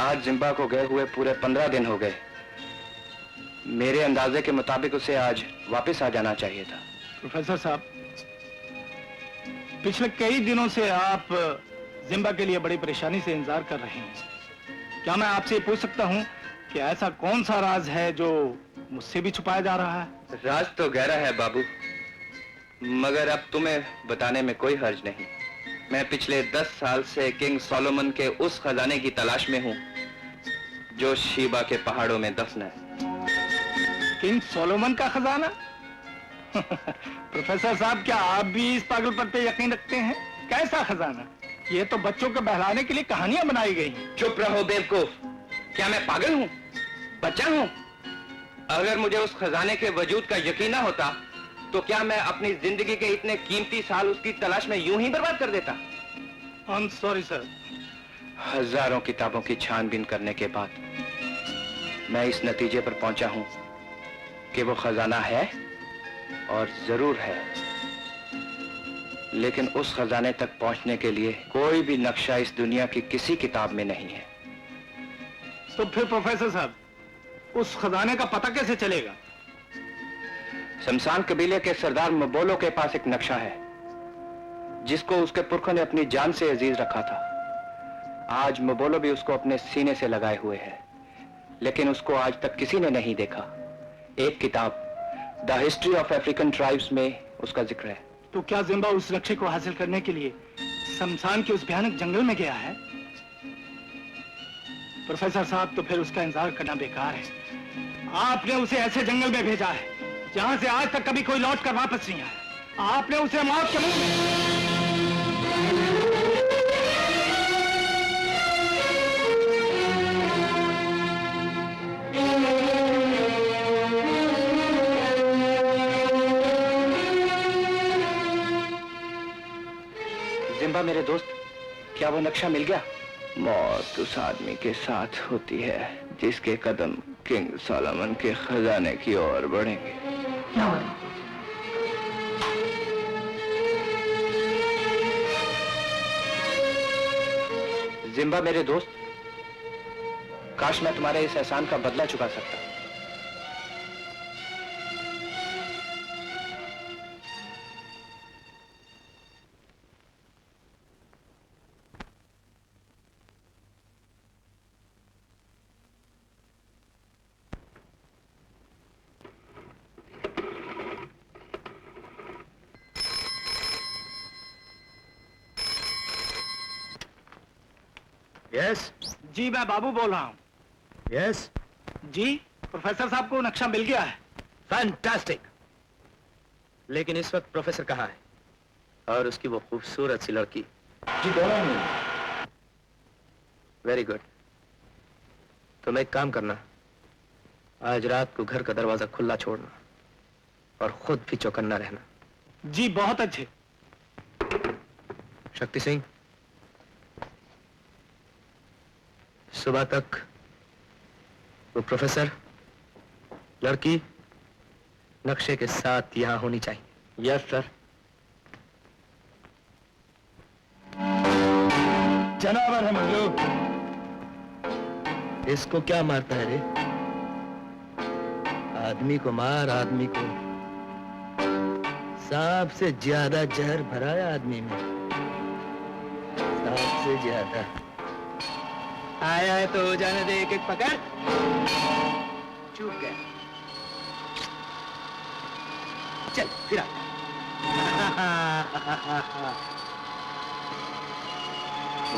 आज जिम्बा को गए हुए पूरे 15 दिन हो गए। मेरे अंदाजे के मुताबिक उसे आज वापस आ जाना चाहिए था। प्रोफेसर साहब, पिछले कई दिनों से आप जिम्बा के लिए बड़ी परेशानी से इंतजार कर रहे हैं। क्या मैं आपसे पूछ सकता हूं कि ऐसा कौन सा राज है जो मुझसे भी छुपाया जा रहा है? राज तो गहरा है बाबू, मगर अब तुम्हें बताने में कोई हर्ज नहीं। मैं पिछले 10 साल से किंग सोलोमन के उस खजाने की तलाश में हूं जो शीबा के पहाड़ों में दफन है। किंग सोलोमन का खजाना? प्रोफेसर साहब, क्या आप भी इस पागलपन पे यकीन रखते हैं? कैसा खजाना? ये तो बच्चों को बहलाने के लिए कहानियां बनाई गई हैं। चुप रहो बेवकूफ। क्या मैं पागल हूं? बच्चा हूं? अगर मुझे उस खजाने के वजूद का यकीन ना होता तो क्या मैं अपनी जिंदगी के इतने कीमती साल उसकी तलाश में यूं ही बर्बाद कर देता? I'm sorry sir. हजारों किताबों की छानबीन करने के बाद मैं इस नतीजे पर पहुंचा हूं कि वो खजाना है और जरूर है, लेकिन उस खजाने तक पहुंचने के लिए कोई भी नक्शा इस दुनिया की किसी किताब में नहीं है। तो फिर प्रोफेसर साहब, उस खजाने का पता कैसे चलेगा? शमशान कबीले के सरदार मबोलो के पास एक नक्शा है जिसको उसके पुरखों ने अपनी जान से अजीज रखा था। आज मबोलो भी उसको अपने सीने से लगाए हुए है, लेकिन उसको आज तक किसी ने नहीं देखा। एक किताब the history of African tribes में उसका जिक्र है। तो क्या जिम्बा उस नक्शे को हासिल करने के लिए शमशान के उस भयानक जंगल में गया है? प्रोफेसर साहब, तो फिर उसका इंतजार करना बेकार है। आपने उसे ऐसे जंगल में भेजा है जहां से आज तक कभी कोई लौट कर वापस नहीं आया। आपने उसे मौत के मुंह में। जिम्बा मेरे दोस्त, क्या वो नक्शा मिल गया? मौत उस आदमी के साथ होती है जिसके कदम किंग सोलोमन के खजाने की ओर बढ़ेंगे। जिम्बा मेरे दोस्त, काश मैं तुम्हारे इस एहसान का बदला चुका सकता। यस जी, मैं बाबू बोल रहा हूँ। यस जी, प्रोफेसर साहब को नक्शा मिल गया है। फैंटास्टिक। लेकिन इस वक्त प्रोफेसर कहाँ है? और उसकी वो खूबसूरत सी लड़की? जी, दोनों नहीं। Very good. तुम एक काम करना, आज रात को घर का दरवाजा खुला छोड़ना और खुद भी चौकन्ना रहना। जी, बहुत अच्छे। शक्ति सिंह, सुबह तक वो प्रोफेसर, लड़की नक्शे के साथ यहां होनी चाहिए। Yes sir. जनावर है मंगलू। इसको क्या मारता है रे? आदमी को मार, आदमी को। सांप से ज्यादा जहर भरा है आदमी में, सांप से ज्यादा। आया है तो जाने दे, एक एक पकड़। चूक गया। चल फिरा।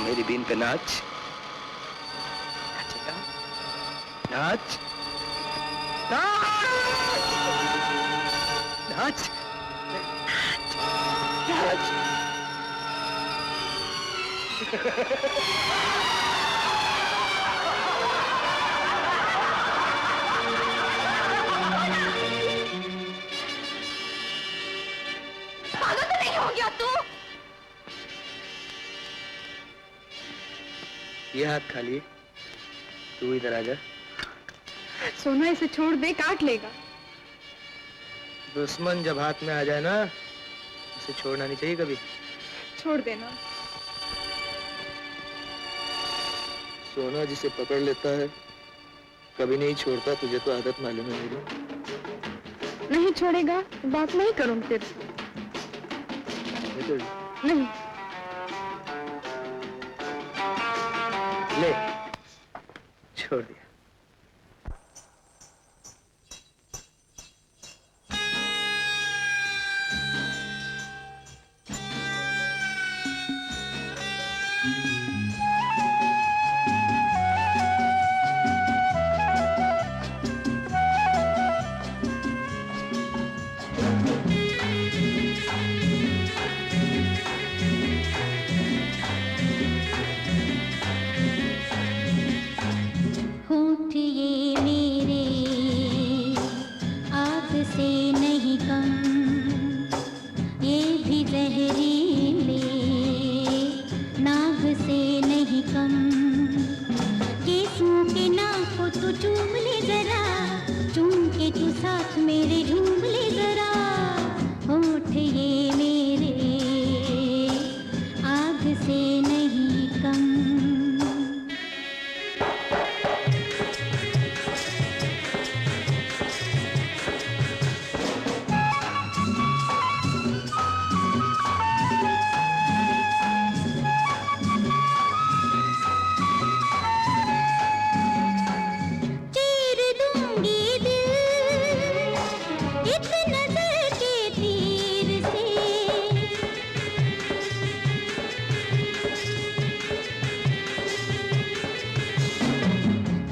मेरी बीन पे नाच। नाच नाच नाच। पागल तो नहीं हो गया तू? ये हाथ खाली, तू इधर आ जा। सोना, इसे छोड़ दे, काट लेगा। दुश्मन जब हाथ में आ जाए ना, उसे छोड़ना नहीं चाहिए कभी। छोड़ देना। सोना जिसे पकड़ लेता है कभी नहीं छोड़ता, तुझे तो आदत मालूम है मेरी। नहीं छोड़ेगा तो बात नहीं करूंगी तेरे से। निकल। नहीं। ले, छोड़ दिया। होठ ये मेरे आग से नहीं कम, ये भी जहरीले नाग से नहीं कम। केसों के नाक को तू चूम ले जरा, चूम के तू साथ मेरे झूम ले जरा। होठ ये मेरे आग से नहीं कम। चीर दूंगी दिल एक नजर के तीर से,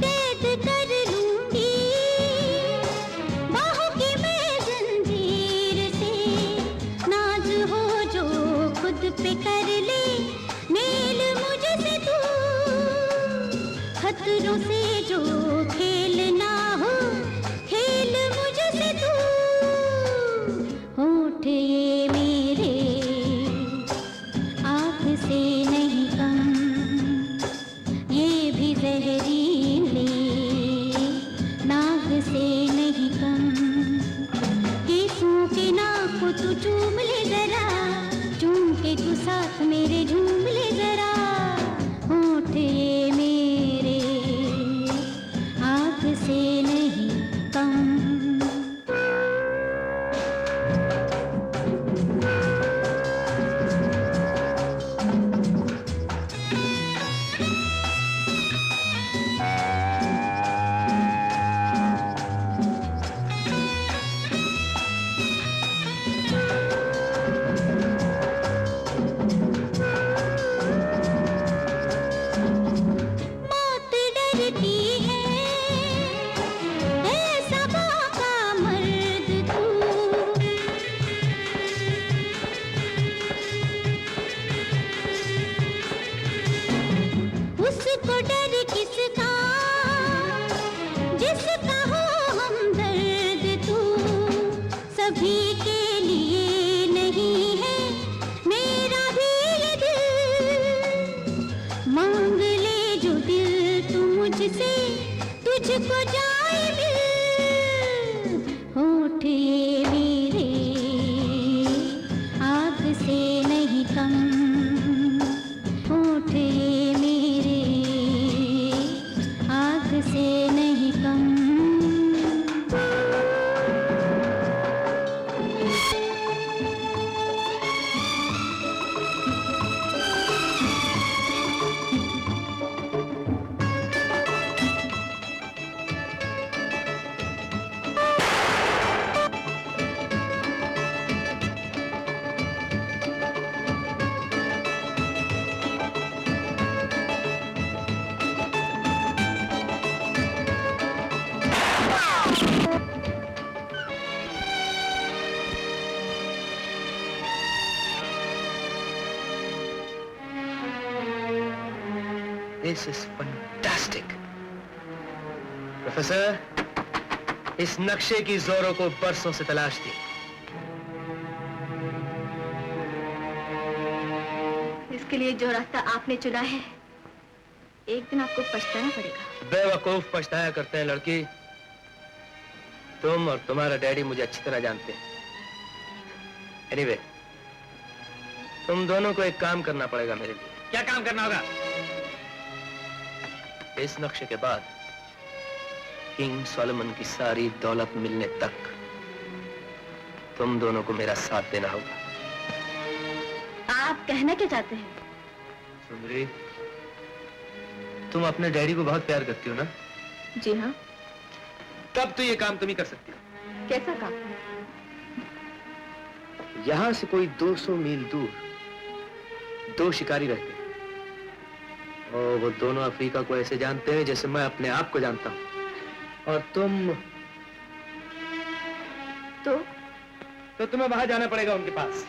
कैद कर लूंगी बाहों की मैं जंजीर से। नाज हो जो खुद पे कर ले मेल मुझसे तू, खतरों से जो खेलना हो खेल मुझसे तू। होठ ये मेरे आँख से नहीं कम, ये भी जहरीले नाग से नहीं कम। केसों के नाक को तू चूम ले जरा, चूम के तू साथ मेरे झूम ले जरा। होठ ये मेरे आँख से नहीं कम। मौत डरती है ऐसा बाका मर्द तू, उसको डर किसका जिसका हो हमदर्द तू। सभी के लिए नहीं है मेरा भी ये दिल, मांग ले जो दिल तू मुझसे, तुझको जाए मिल। होठ ये मेरे आग से नहीं कम, होठ ये मेरे आग से नहीं कम। This is fantastic. प्रोफेसर, इस नक्शे की जोरों को बरसों से तलाश थी। इसके लिए जो रास्ता आपने चुना है, एक दिन आपको पछताना पड़ेगा। बेवकूफ पछताया करते हैं लड़की। तुम और तुम्हारा डैडी मुझे अच्छी तरह जानते हैं। एनीवे, तुम दोनों को एक काम करना पड़ेगा मेरे लिए। क्या काम करना होगा? इस नक्शे के बाद किंग सोलोमन की सारी दौलत मिलने तक तुम दोनों को मेरा साथ देना होगा। आप कहना क्या चाहते हैं? सुंदरी, तुम अपने डैडी को बहुत प्यार करती हो ना? जी हाँ। तब तो ये काम तुम ही कर सकती हो। कैसा काम? यहां से कोई 200 मील दूर दो शिकारी रहते हैं और वो दोनों अफ्रीका को ऐसे जानते हैं जैसे मैं अपने आप को जानता हूं। और तो तुम्हें वहां जाना पड़ेगा उनके पास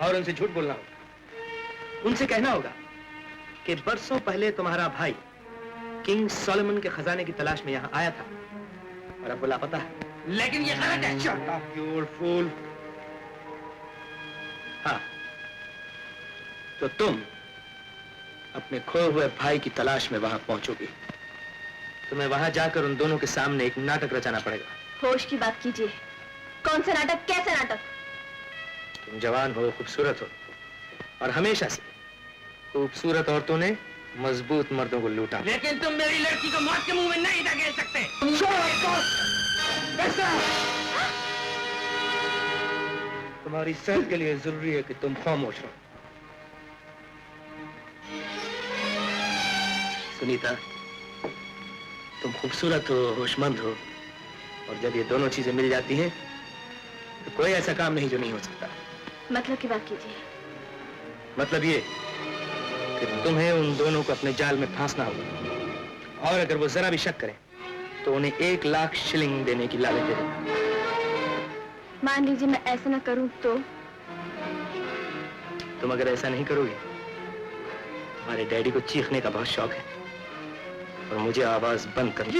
और उनसे झूठ बोलना होगा। उनसे कहना होगा कि बरसों पहले तुम्हारा भाई किंग सोलोमन के खजाने की तलाश में यहां आया था और अब वो लापता है। लेकिन ये गलत है। Shut up, you old fool। हाँ, तो तुम अपने खोए हुए भाई की तलाश में वहां पहुंचोगी। तुम्हें वहां जाकर उन दोनों के सामने एक नाटक रचाना पड़ेगा। होश की बात कीजिए। कौन सा नाटक? कैसा नाटक? तुम जवान हो, खूबसूरत हो और हमेशा से खूबसूरत औरतों ने मजबूत मर्दों को लूटा, लेकिन तुम मेरी लड़की को मौत के मुंह में नहीं धकेल सकते। तुम्हारी सेहत के लिए जरूरी है कि तुम खामोश रहो। सुनीता, तुम खूबसूरत हो, होशमंद हो और जब ये दोनों चीजें मिल जाती हैं तो कोई ऐसा काम नहीं जो नहीं हो सकता। मतलब की बात कीजिए। मतलब ये कि तुम्हें उन दोनों को अपने जाल में फांसना होगा और अगर वो जरा भी शक करें तो उन्हें 1 लाख शिलिंग देने की लालच दे देना। मान लीजिए मैं ऐसा ना करूं तो? तुम अगर ऐसा नहीं करोगे, हमारे डैडी को चीखने का बहुत शौक है और मुझे आवाज बंद करनी।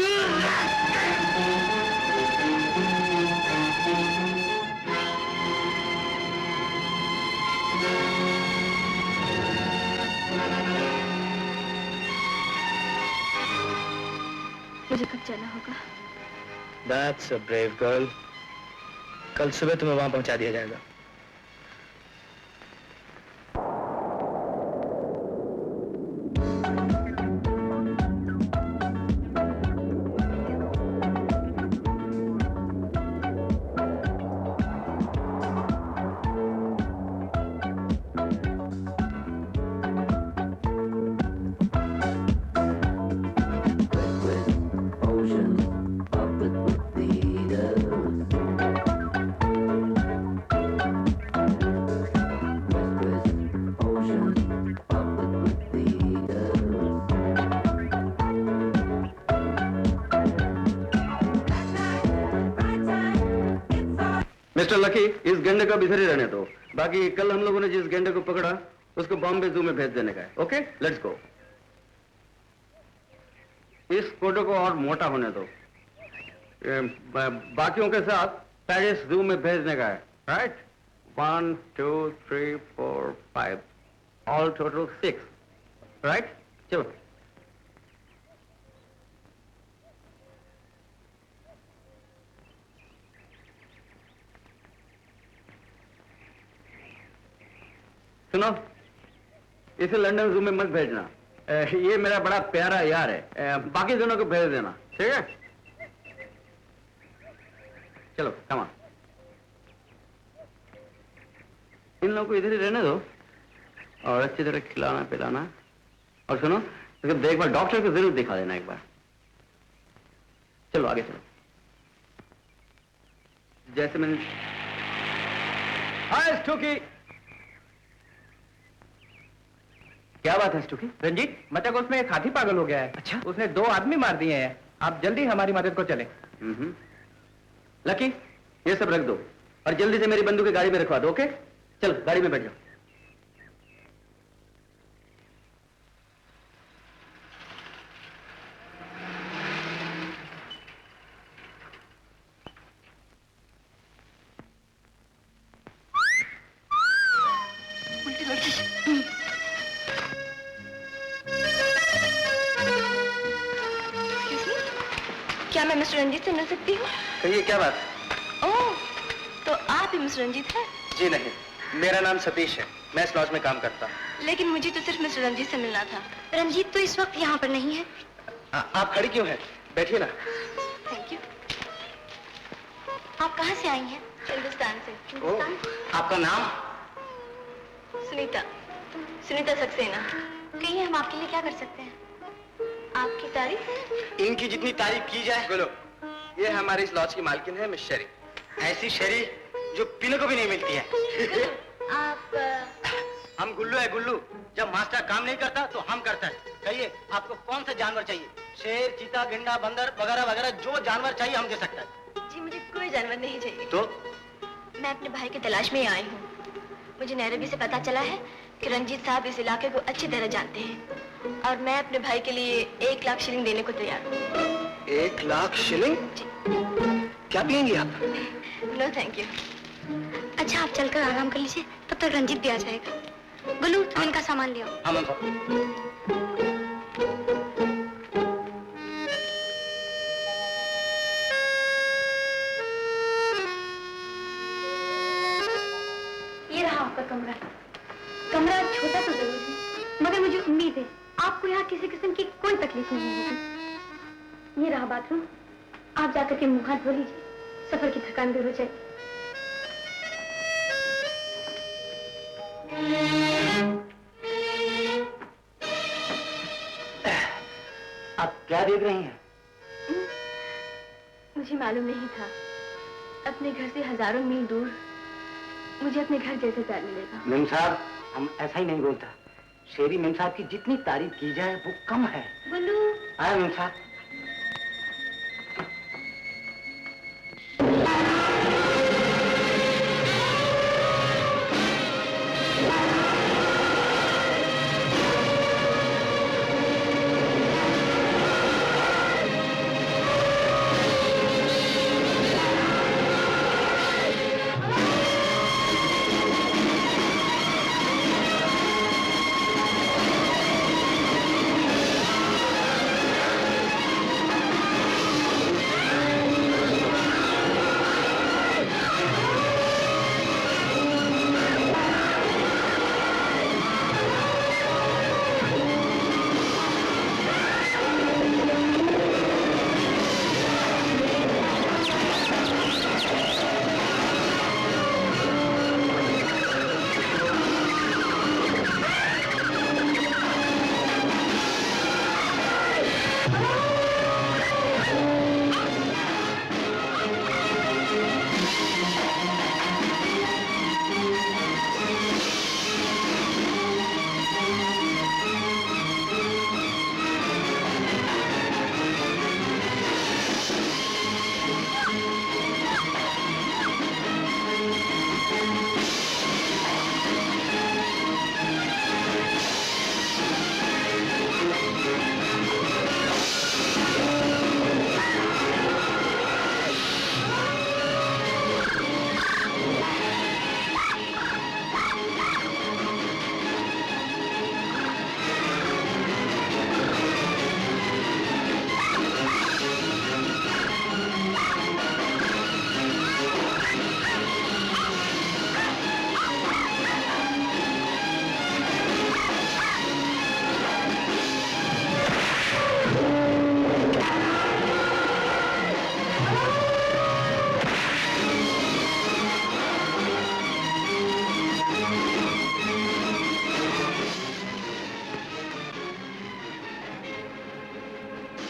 मुझे कब जाना होगा? That's a brave girl। कल सुबह तुम्हें वहां पहुंचा दिया जाएगा। मिस्टर लकी, इस गेंडे को इधर ही रहने दो। बाकी कल हम लोगों ने जिस गेंडे को पकड़ा उसको बॉम्बे जू में भेज देने का है। Okay, let's go. इस फोटो को और मोटा होने दो। बाकियों के साथ पेरिस जू में भेजने का है। राइट? 1 2 3 4 5 all total 6। राइट? चलो। सुनो, इसे लंदन जू में मत भेजना। ये मेरा बड़ा प्यारा यार है। बाकी दोनों को भेज देना, ठीक है? चलो, कम ऑन। इन लोगों को इधर ही रहने दो और अच्छी तरह खिलाना पिलाना। और सुनो, इसका देखभाल डॉक्टर को जरूर दिखा देना एक बार। चलो आगे चलो। जैसे मैंने हाय स्टूकी। क्या बात है स्टूकी? रंजीत, मचा को उसमें एक हाथी पागल हो गया है। अच्छा? उसने 2 आदमी मार दिए हैं। आप जल्दी हमारी मदद को चले। लकी, ये सब रख दो और जल्दी से मेरी बंदूक की गाड़ी में रखवा दो। ओके, चलो गाड़ी में बैठ जाओ। क्या मैं मिस्टर रंजीत से मिल सकती हूँ? कहिए, क्या बात? ओह, तो आप ही मिस्टर रंजीत हैं? जी नहीं, मेरा नाम सतीश है, मैं इस लॉज में काम करता हूँ। लेकिन मुझे तो सिर्फ मिस्टर रंजीत से मिलना था। रंजीत तो इस वक्त यहाँ पर नहीं है। आप खड़ी क्यों हैं? बैठिए ना। Thank you. आप कहाँ से आई हैं? हिंदुस्तान से। हिंदुस्तान? आपका नाम? सुनीता, सुनीता सक्सेना। कहिए, हम आपके लिए क्या कर सकते हैं? आपकी तारीफ? इनकी जितनी तारीफ की जाए। बोलो, ये हमारे इस लॉज की मालकिन है मिस शेरी। ऐसी शेरी जो पीने को भी नहीं मिलती है। आप हम गुल्लू है गुल्लू। जब मास्टर काम नहीं करता तो हम करते हैं। कहिए, आपको कौन सा जानवर चाहिए? शेर, चीता, गेंडा, बंदर वगैरह वगैरह जो जानवर चाहिए हम दे सकते हैं। जी, मुझे कोई जानवर नहीं चाहिए। तो मैं अपने भाई की तलाश में ही आई हूँ। मुझे नैरोबी से पता चला है कि रंजीत साहब इस इलाके को अच्छी तरह जानते हैं और मैं अपने भाई के लिए 1 लाख शिलिंग देने को तैयार हूँ। 1 लाख शिलिंग? क्या पियेंगी आप? No thank you. अच्छा, आप चलकर आराम कर लीजिए, तब तक रंजीत भी आ जाएगा। गुल्लू, तुम इनका सामान ले आओ। हाँ मैम। ये रहा आपका कमरा। कमरा छोटा तो जरूर है, मगर मुझे उम्मीद है आपको यहाँ किसी किस्म की कोई तकलीफ नहीं होगी। ये रहा बाथरूम। आप जाकर के मुंह हाथ धो लीजिए, सफर की थकान दूर हो जाएगी। आप क्या देख रही हैं? मुझे मालूम नहीं था, अपने घर से हजारों मील दूर मुझे अपने घर जैसे प्यार मिलेगा। मेम साहब, हम ऐसा ही नहीं बोलता। शेरी मेम साहब की जितनी तारीफ की जाए वो कम है। गुल्लू, आया मेम साहब।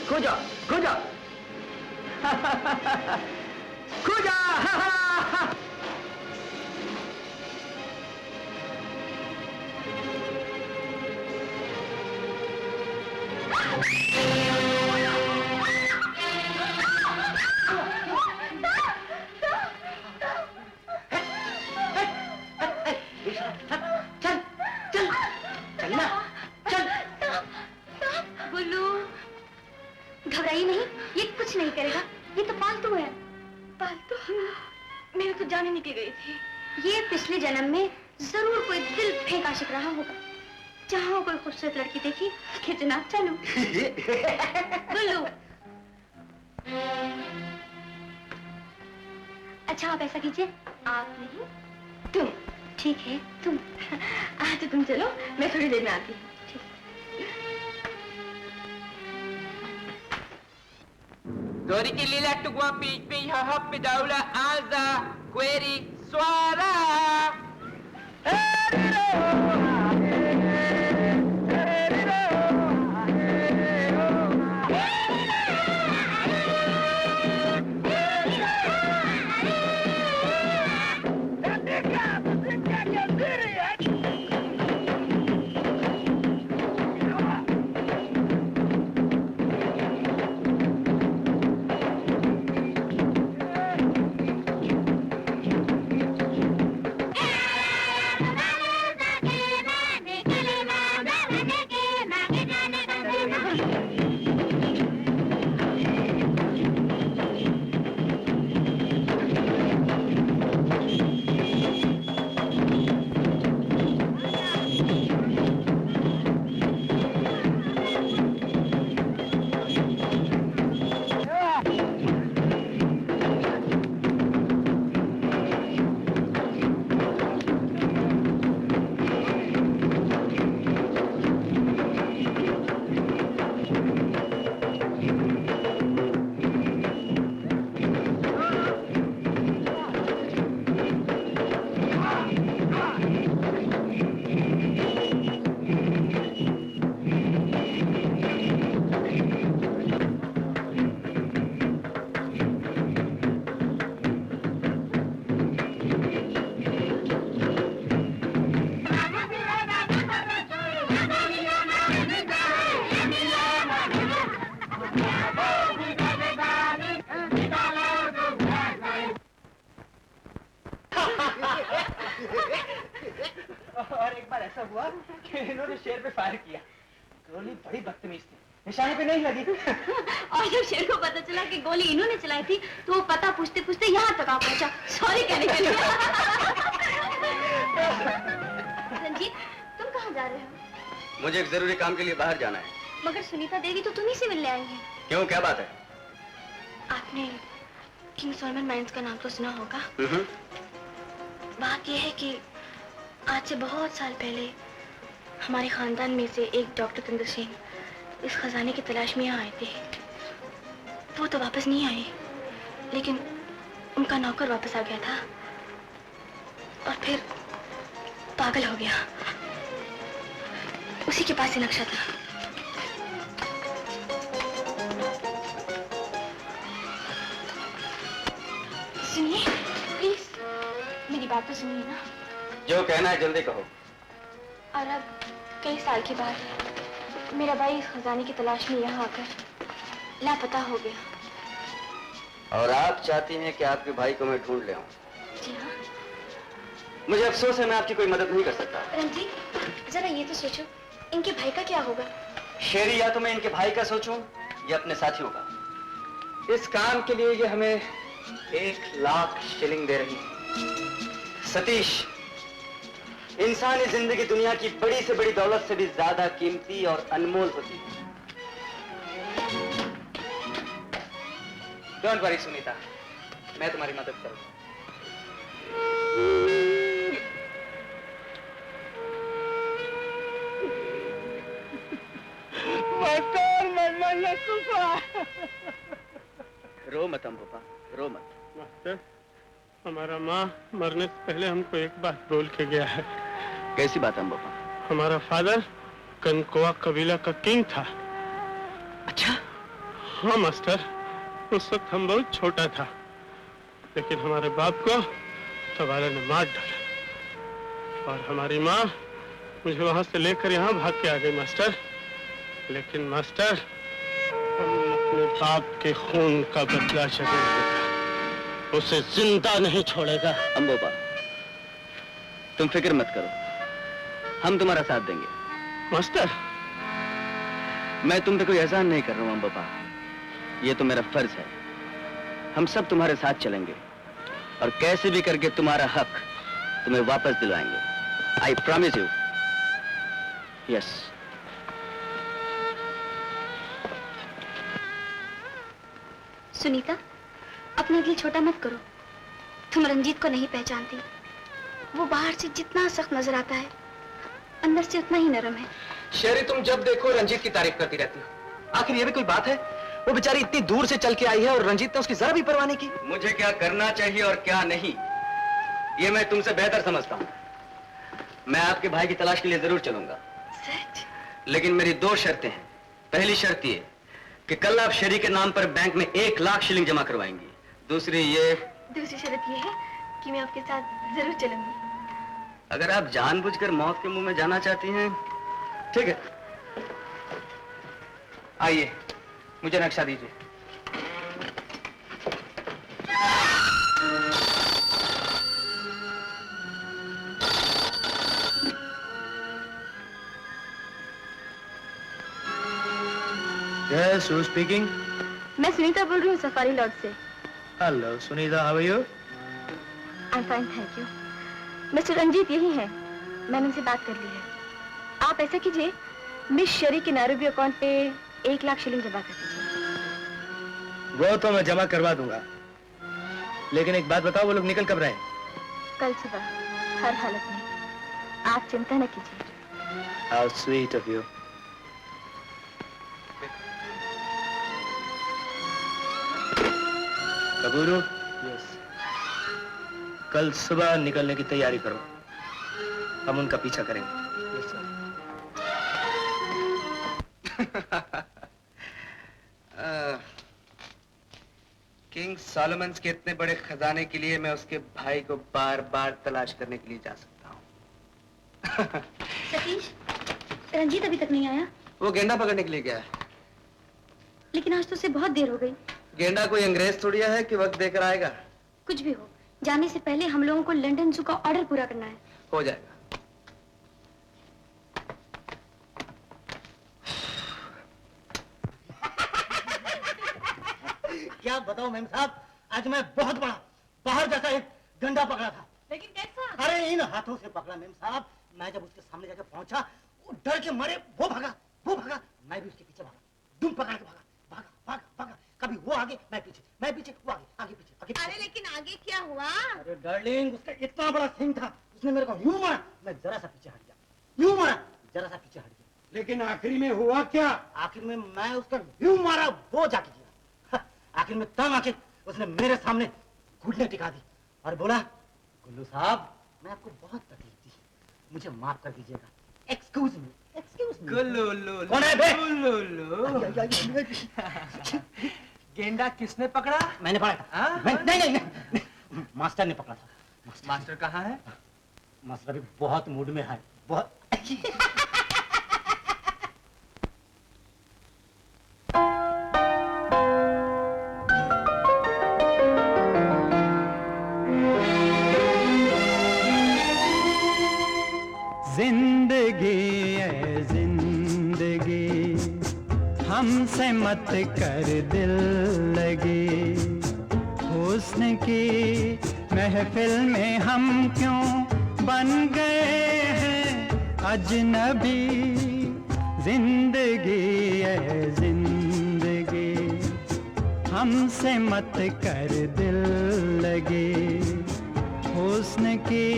खुजा खुजा खुजा। चल चल चलना चल। गुल्लू, घबराइए नहीं, ये कुछ नहीं करेगा। ये तो पालतू है। पालतू? मेरी तो जान ही निकल गई थी। ये पिछले जन्म में जरूर कोई दिल फेंक आशिक रहा होगा। जहाँ कोई खूबसूरत लड़की देखी, खींचना चालू। गुल्लू, अच्छा आप ऐसा कीजिए, आप नहीं तुम ठीक है, तुम तो तुम चलो, मैं थोड़ी देर में आती हूँ। Dori lila tugwa pi ha daula alza query swara. और एक बार ऐसा हुआ कि इन्होंने शेर पे फायर किया, गोली बड़ी बदतमीज थी, निशाने पे नहीं लगी। और जब शेर को पता चला कि गोली इन्होंने चलाई थी, तो वो पता पूछते पूछते यहाँ तक आ पहुंचा, सॉरी कहने के लिए। रंजीत, तुम कहाँ जा रहे हो? मुझे एक जरूरी काम के लिए बाहर जाना है। मगर सुनीता देवी तो तुम्ही से मिलने आई है। क्यों, क्या बात है? आपने किंग सॉलोमन माइंस का नाम तो सुना होगा। बात यह है कि आज से बहुत साल पहले हमारे खानदान में से एक डॉक्टर तंदर सिंह इस खजाने की तलाश में यहाँ आए थे। वो तो वापस नहीं आए, लेकिन उनका नौकर वापस आ गया था और फिर पागल हो गया। उसी के पास ये नक्शा था। सुनिए प्लीज, मेरी बात तो सुनिए ना। जो कहना है जल्दी कहो। और अब कई साल के बाद मेरा भाई इस खजाने की तलाश में यहाँ आकर लापता हो गया। और आप चाहती हैं कि आपके भाई को मैं ढूंढ ले आऊं? जी हाँ। मुझे अफसोस है, मैं आपकी कोई मदद नहीं कर सकता। रंजीत, जरा ये तो सोचो, इनके भाई का क्या होगा? शेरी, या तो मैं इनके भाई का सोचूं या अपने साथियों का। इस काम के लिए ये हमें 1,00,000 शिलिंग दे रही है। सतीश, इंसानी जिंदगी दुनिया की बड़ी से बड़ी दौलत से भी ज्यादा कीमती और अनमोल होती है। डोंट वरी सुनीता, मैं तुम्हारी मदद करूंगा। रो मत अम्बुपा, रो मत। मास्टर, हमारा माँ मरने से पहले हमको एक बात बोल के गया है। कैसी बात अम्बुपा? हमारा फादर कनकोआ कबीला का किंग था। अच्छा? हाँ मास्टर, उस वक्त हम बहुत छोटा था, लेकिन हमारे बाप को तबाला ने मार डाला और हमारी माँ मुझे वहां से लेकर यहाँ भाग के आ गई मास्टर। लेकिन मास्टर, हम अपने बाप के खून का बदला जरूर लेगा, उसे जिंदा नहीं छोड़ेगा। अम्बुपा, तुम फिक्र मत करो, हम तुम्हारा साथ देंगे। मास्टर, मैं तुम पे कोई एहसान नहीं कर रहा हूं अम्बुपा, ये तो मेरा फर्ज है। हम सब तुम्हारे साथ चलेंगे और कैसे भी करके तुम्हारा हक तुम्हें वापस दिलवाएंगे। I promise you. Yes. Sunita, अपना दिल छोटा मत करो। तुम रंजीत को नहीं पहचानती, वो बाहर से जितना सख्त नजर आता है, अंदर से उतना ही नरम है। शेरी, तुम जब देखो रंजीत की तारीफ करती रहती हो। आखिर ये भी कोई बात है? वो बेचारी इतनी दूर से चल के आई है और रंजीत ने उसकी जरा भी परवाह नहीं की। मुझे क्या करना चाहिए और क्या नहीं, ये मैं तुमसे बेहतर समझता हूँ। मैं आपके भाई की तलाश के लिए जरूर चलूंगा, सच? लेकिन मेरी 2 शर्तें हैं। पहली शर्त ये कि कल आप शेरी के नाम पर बैंक में 1 लाख शिलिंग जमा करवाएंगी। दूसरी शर्त ये है कि मैं आपके साथ जरूर चलूंगी। अगर आप जानबूझकर मौत के मुंह में जाना चाहती हैं, ठीक है। आइए, मुझे नक्शा दीजिए। Yes, who's speaking? मैं सुनीता बोल रही हूँ सफारी लॉज से। Hello, Sunita, how are you? I'm fine, thank you. Mister Ranjit यही हैं। मैंने उनसे बात कर ली है। आप ऐसा कीजिए, मिस शेरी के नैरोबी अकाउंट पे 1 लाख शिलिंग जमा कर दीजिए। वो तो मैं जमा करवा दूंगा, लेकिन एक बात बताओ, वो लोग निकल कब रहे हैं? कल सुबह, हर हालत में। आप चिंता न कीजिए। How sweet of you. कबूरू, yes. कल सुबह निकलने की तैयारी करो, हम उनका पीछा करेंगे। yes, किंग सॉलोमन्स के इतने बड़े खजाने के लिए मैं उसके भाई को बार बार तलाश करने के लिए जा सकता हूँ। सतीश, रंजीत अभी तक नहीं आया? वो गेंडा पकड़ने के लिए गया है। लेकिन आज तो उसे बहुत देर हो गई। गेंडा कोई अंग्रेज थोड़ी है कि वक्त देकर आएगा। कुछ भी हो, जाने से पहले हम लोगों को लंदन जू का ऑर्डर पूरा करना है। हो जाएगा। क्या बताओ मेम साहब, आज मैं बहुत बड़ा बाहर जैसा एक गंडा पकड़ा था। लेकिन कैसा? अरे इन हाथों से पकड़ा मेम साहब। मैं जब उसके सामने जाकर पहुंचा, वो डर के मारे वो भागा। मैं भी उसके पीछे भागा, दुम पकड़ के भागा। कभी वो आगे, मैं पीछे, वो आगे पीछे। अरे लेकिन आगे क्या हुआ? अरे डार्लिंग, उसका इतना बड़ा सिंह था, उसने मेरे को यूं मारा, मैं जरा सा पीछे हट गया। लेकिन आखिरी में हुआ क्या? आखिर में मैं उसका यूं मारा, वो जाके गिरा। आखिर में तंग आके उसने मेरे सामने घुटने टिका दी और बोला, गुल्लू साहब, मैं आपको बहुत तकलीफ दी, मुझे माफ कर दीजिएगा। Excuse me. गुल्लू, कौन है बे? गेंडा किसने पकड़ा? मैंने पकड़ा था। नहीं, मास्टर ने पकड़ा था। मास्टर कहाँ है? मास्टर अभी बहुत मूड में है, बहुत। जिंदगी है जिंदगी, हमसे मत कर दिल लगी। हुस्न की महफिल में हम क्यों बन गए हैं अजनबी। जिंदगी है जिंदगी, हमसे मत कर दिल लगी। हुस्न की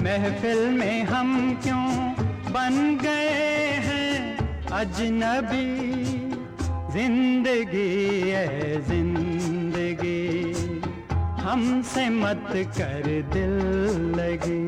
महफिल में हम क्यों बन गए हैं अजनबी। जिंदगी है जिंदगी, हमसे मत कर दिल लगी।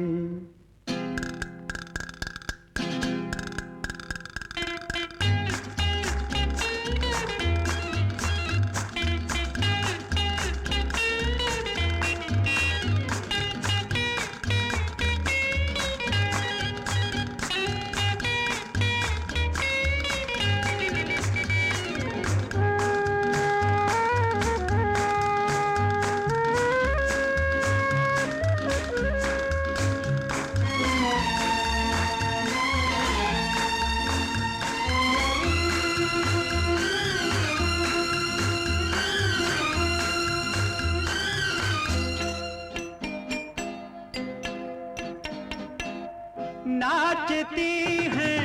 नाचती हैं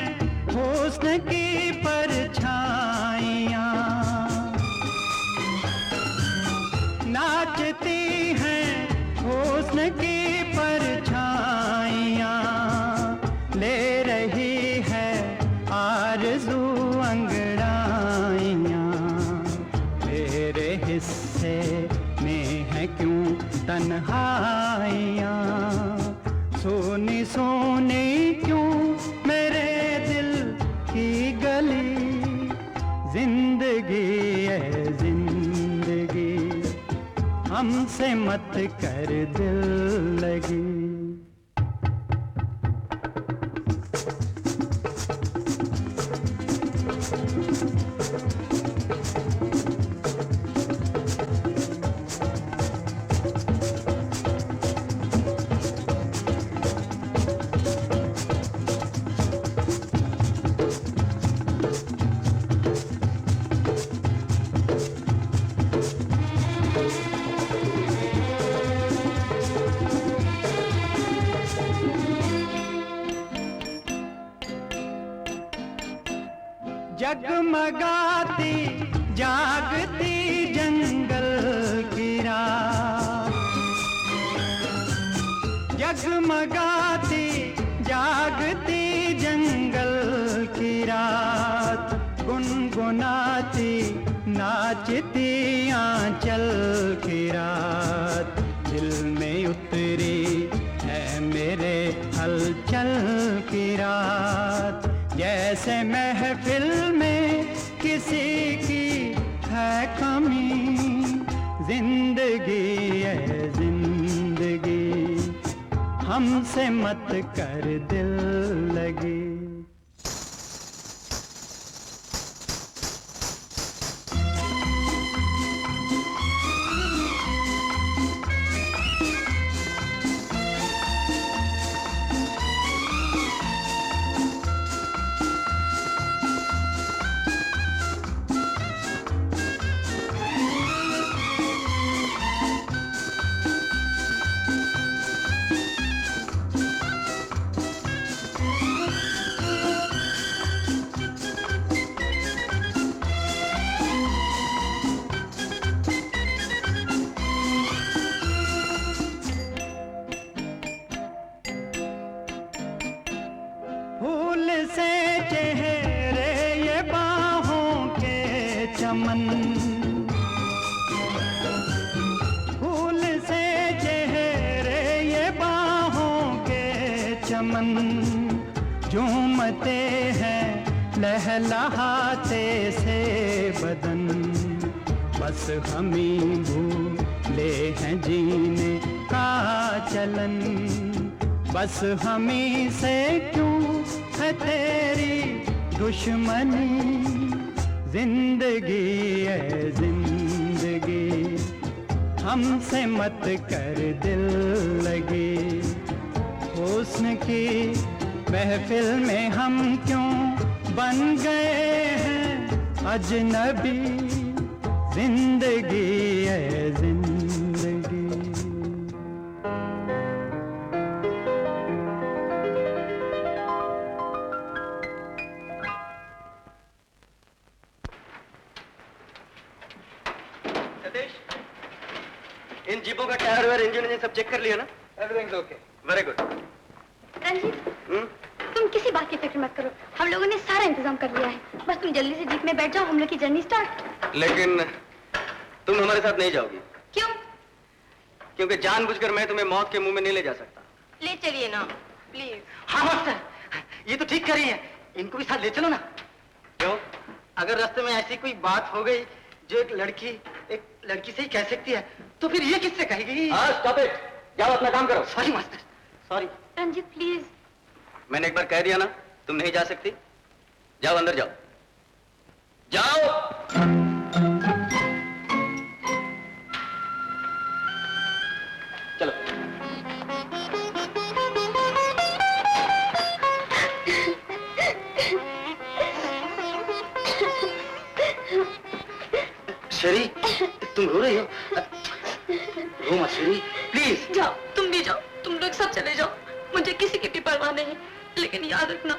हुस्न की परछाइयाँ, नाचती हैं हुस्न की परछाइयाँ। ढूंढनी क्यों मेरे दिल की गली, जिंदगी है जिंदगी, हमसे मत कर दिल लगी। जगमगाती जागती जंगल की रात, जगमगाती जागती जंगल की रात, गुनगुनाती नाचती आंचल की रात, दिल में उतरी है मेरे हलचल की रात, जैसे महफिल में किसी की है कमी, जिंदगी है जिंदगी, हमसे मत कर दिल लगी। फूल से चेहरे ये बाहों के चमन, फूल से चेहरे ये बाहों के चमन, झूमते हैं लहलहाते से बदन, बस हम ही भूले हैं जीने का चलन, बस हम ही से क्यों है तेरी दुश्मनी, जिंदगी है जिंदगी, हमसे मत कर दिल लगी। हुस्न की महफिल में हम क्यों बन गए हैं अजनबी, जिंदगी है जिंदगी। इन जीपों का टायर वायर इंजन सब चेक कर लिया ना? Everything okay, very good. Ranjit, तुम किसी बात की फिक्र मत करो, हम लोगों ने सारा इंतजाम कर लिया है, बस तुम जल्दी से जीप में बैठ जाओ, हम लोग की जर्नी स्टार्ट। लेकिन तुम हमारे साथ नहीं जाओगी। क्यों? क्योंकि जानबूझकर मैं तुम्हें मौत के मुंह में नहीं ले जा सकता। ले चलिए ना प्लीज। हाँ मास्टर, ये तो ठीक कर रही है, इनको भी साथ ले चलो ना। क्यों? अगर रास्ते में ऐसी कोई बात हो गई जो एक लड़की से ही कह सकती है, तो फिर ये किससे कहेगी? स्टॉप इट, जाओ अपना काम करो। Sorry master, sorry. Ranjit please. मैंने एक बार कह दिया ना, तुम नहीं जा सकती। जाओ अंदर जाओ, जाओ। चलो। शेरी, तुम रो रही हो? रो मत शेरी, प्लीज। जाओ, तुम भी जाओ, तुम लोग सब चले जाओ, मुझे किसी की भी परवाह नहीं, लेकिन याद रखना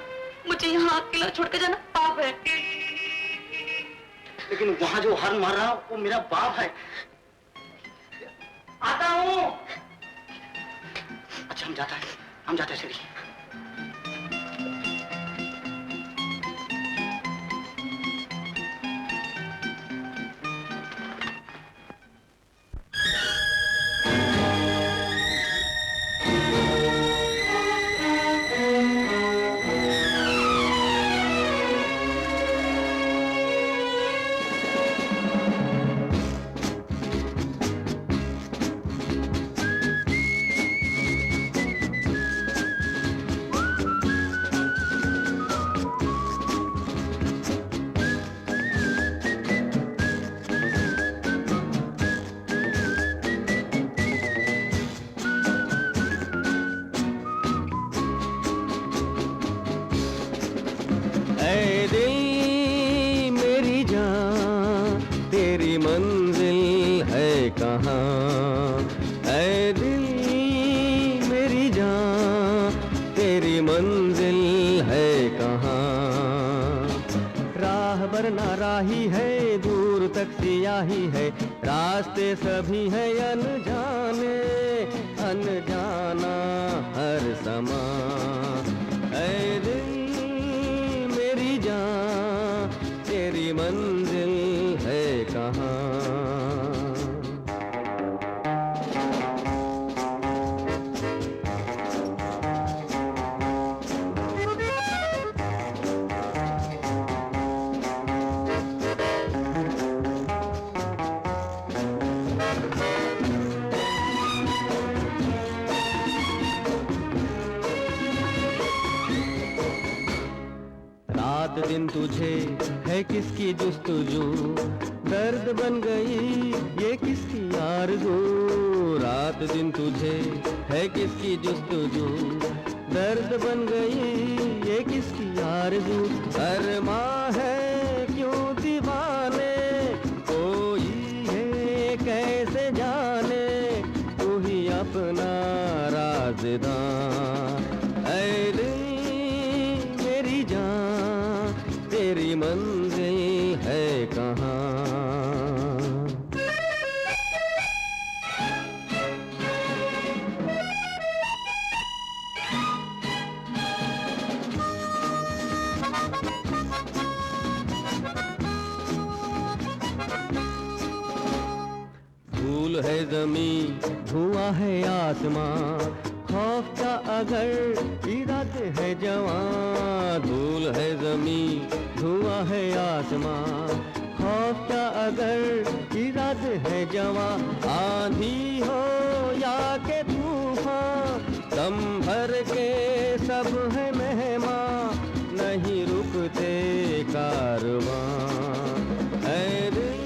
मुझे यहाँ अकेला छोड़कर जाना पाप है। लेकिन वहाँ जो हॉर्न मार रहा वो मेरा बाप है। आता हूँ। अच्छा हम जाते हैं शेरी। कहाँ? ऐ दिल मेरी जान, तेरी मंजिल है कहाँ? राह वरना राही है, दूर तक सियाही है, रास्ते सभी है अनजाने, अनजाना हर समा। ऐ दिल मेरी जान, तेरी मंजिल है कहाँ? रात दिन तुझे है किसकी जुस्तजू, दर्द बन गई ये किसकी आरज़ू। रात दिन तुझे है किसकी जुस्तजू, दर्द बन गई ये किसकी आरज़ू। अरमा है क्यों दीवाने, कोई है कैसे जाने, तू ही अपना राज़दां। ऐ दिल मेरी जान, तेरी मंजिल है कहाँ? धूल है ज़मीं, धुआं है आसमां, खौफ का अगर इरादे है जवां। धूल है ज़मीं, धुआं है आसमां, खौफ का अगर इरादे है जवां। आंधी हो या के तूफान, दम भर के सब है मेहमान, नहीं रुकते कारवां। ऐ दिल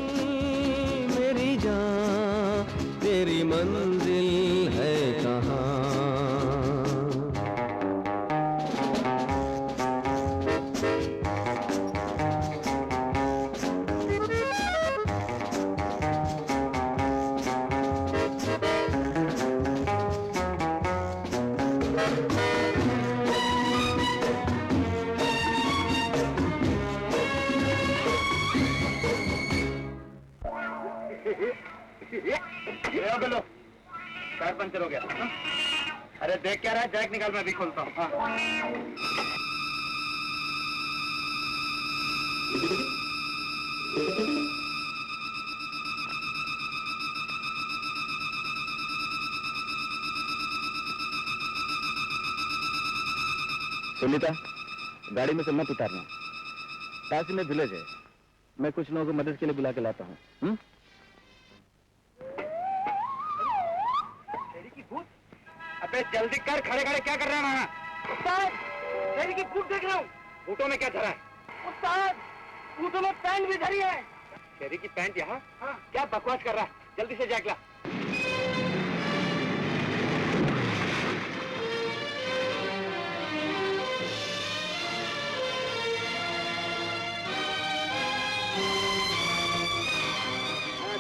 मेरी जान, तेरी मंजिल है कहाँ? बोलो, टायर पंचर हो गया। अरे देख क्या रहा है, जैक निकाल, मैं भी खोलता हूँ। सुनीता, गाड़ी में से मत उतारना, पास ही में विलेज है, मैं कुछ लोगों को मदद के लिए बुला के लाता हूँ। अबे जल्दी कर, खड़े खड़े क्या कर रहे हैं वहाँ? उस्ताद, तेरी की बूट देख रहा हूँ। बूटों में क्या धरा है? उस्ताद, बूटों में पैंट भी धरी है। तेरी की पैंट यहाँ? हाँ। क्या बकवास कर रहा है? जल्दी से जैक ला।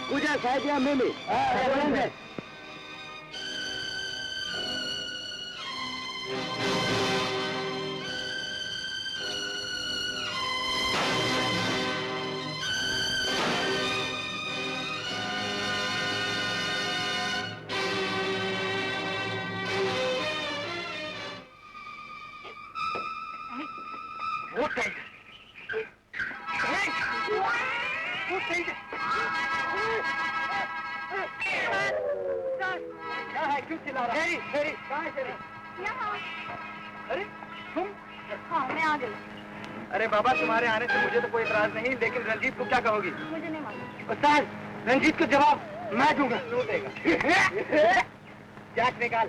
पूजा शायद या मिली। अरे तुम? हाँ, मैं आ गई। अरे बाबा, तुम्हारे आने से मुझे तो कोई इतराज नहीं, लेकिन रंजीत को क्या कहोगी? मुझे नहीं मालूम। उस्ताद, रंजीत को जवाब मैं दूंगा। तू देगा। जैक निकाल।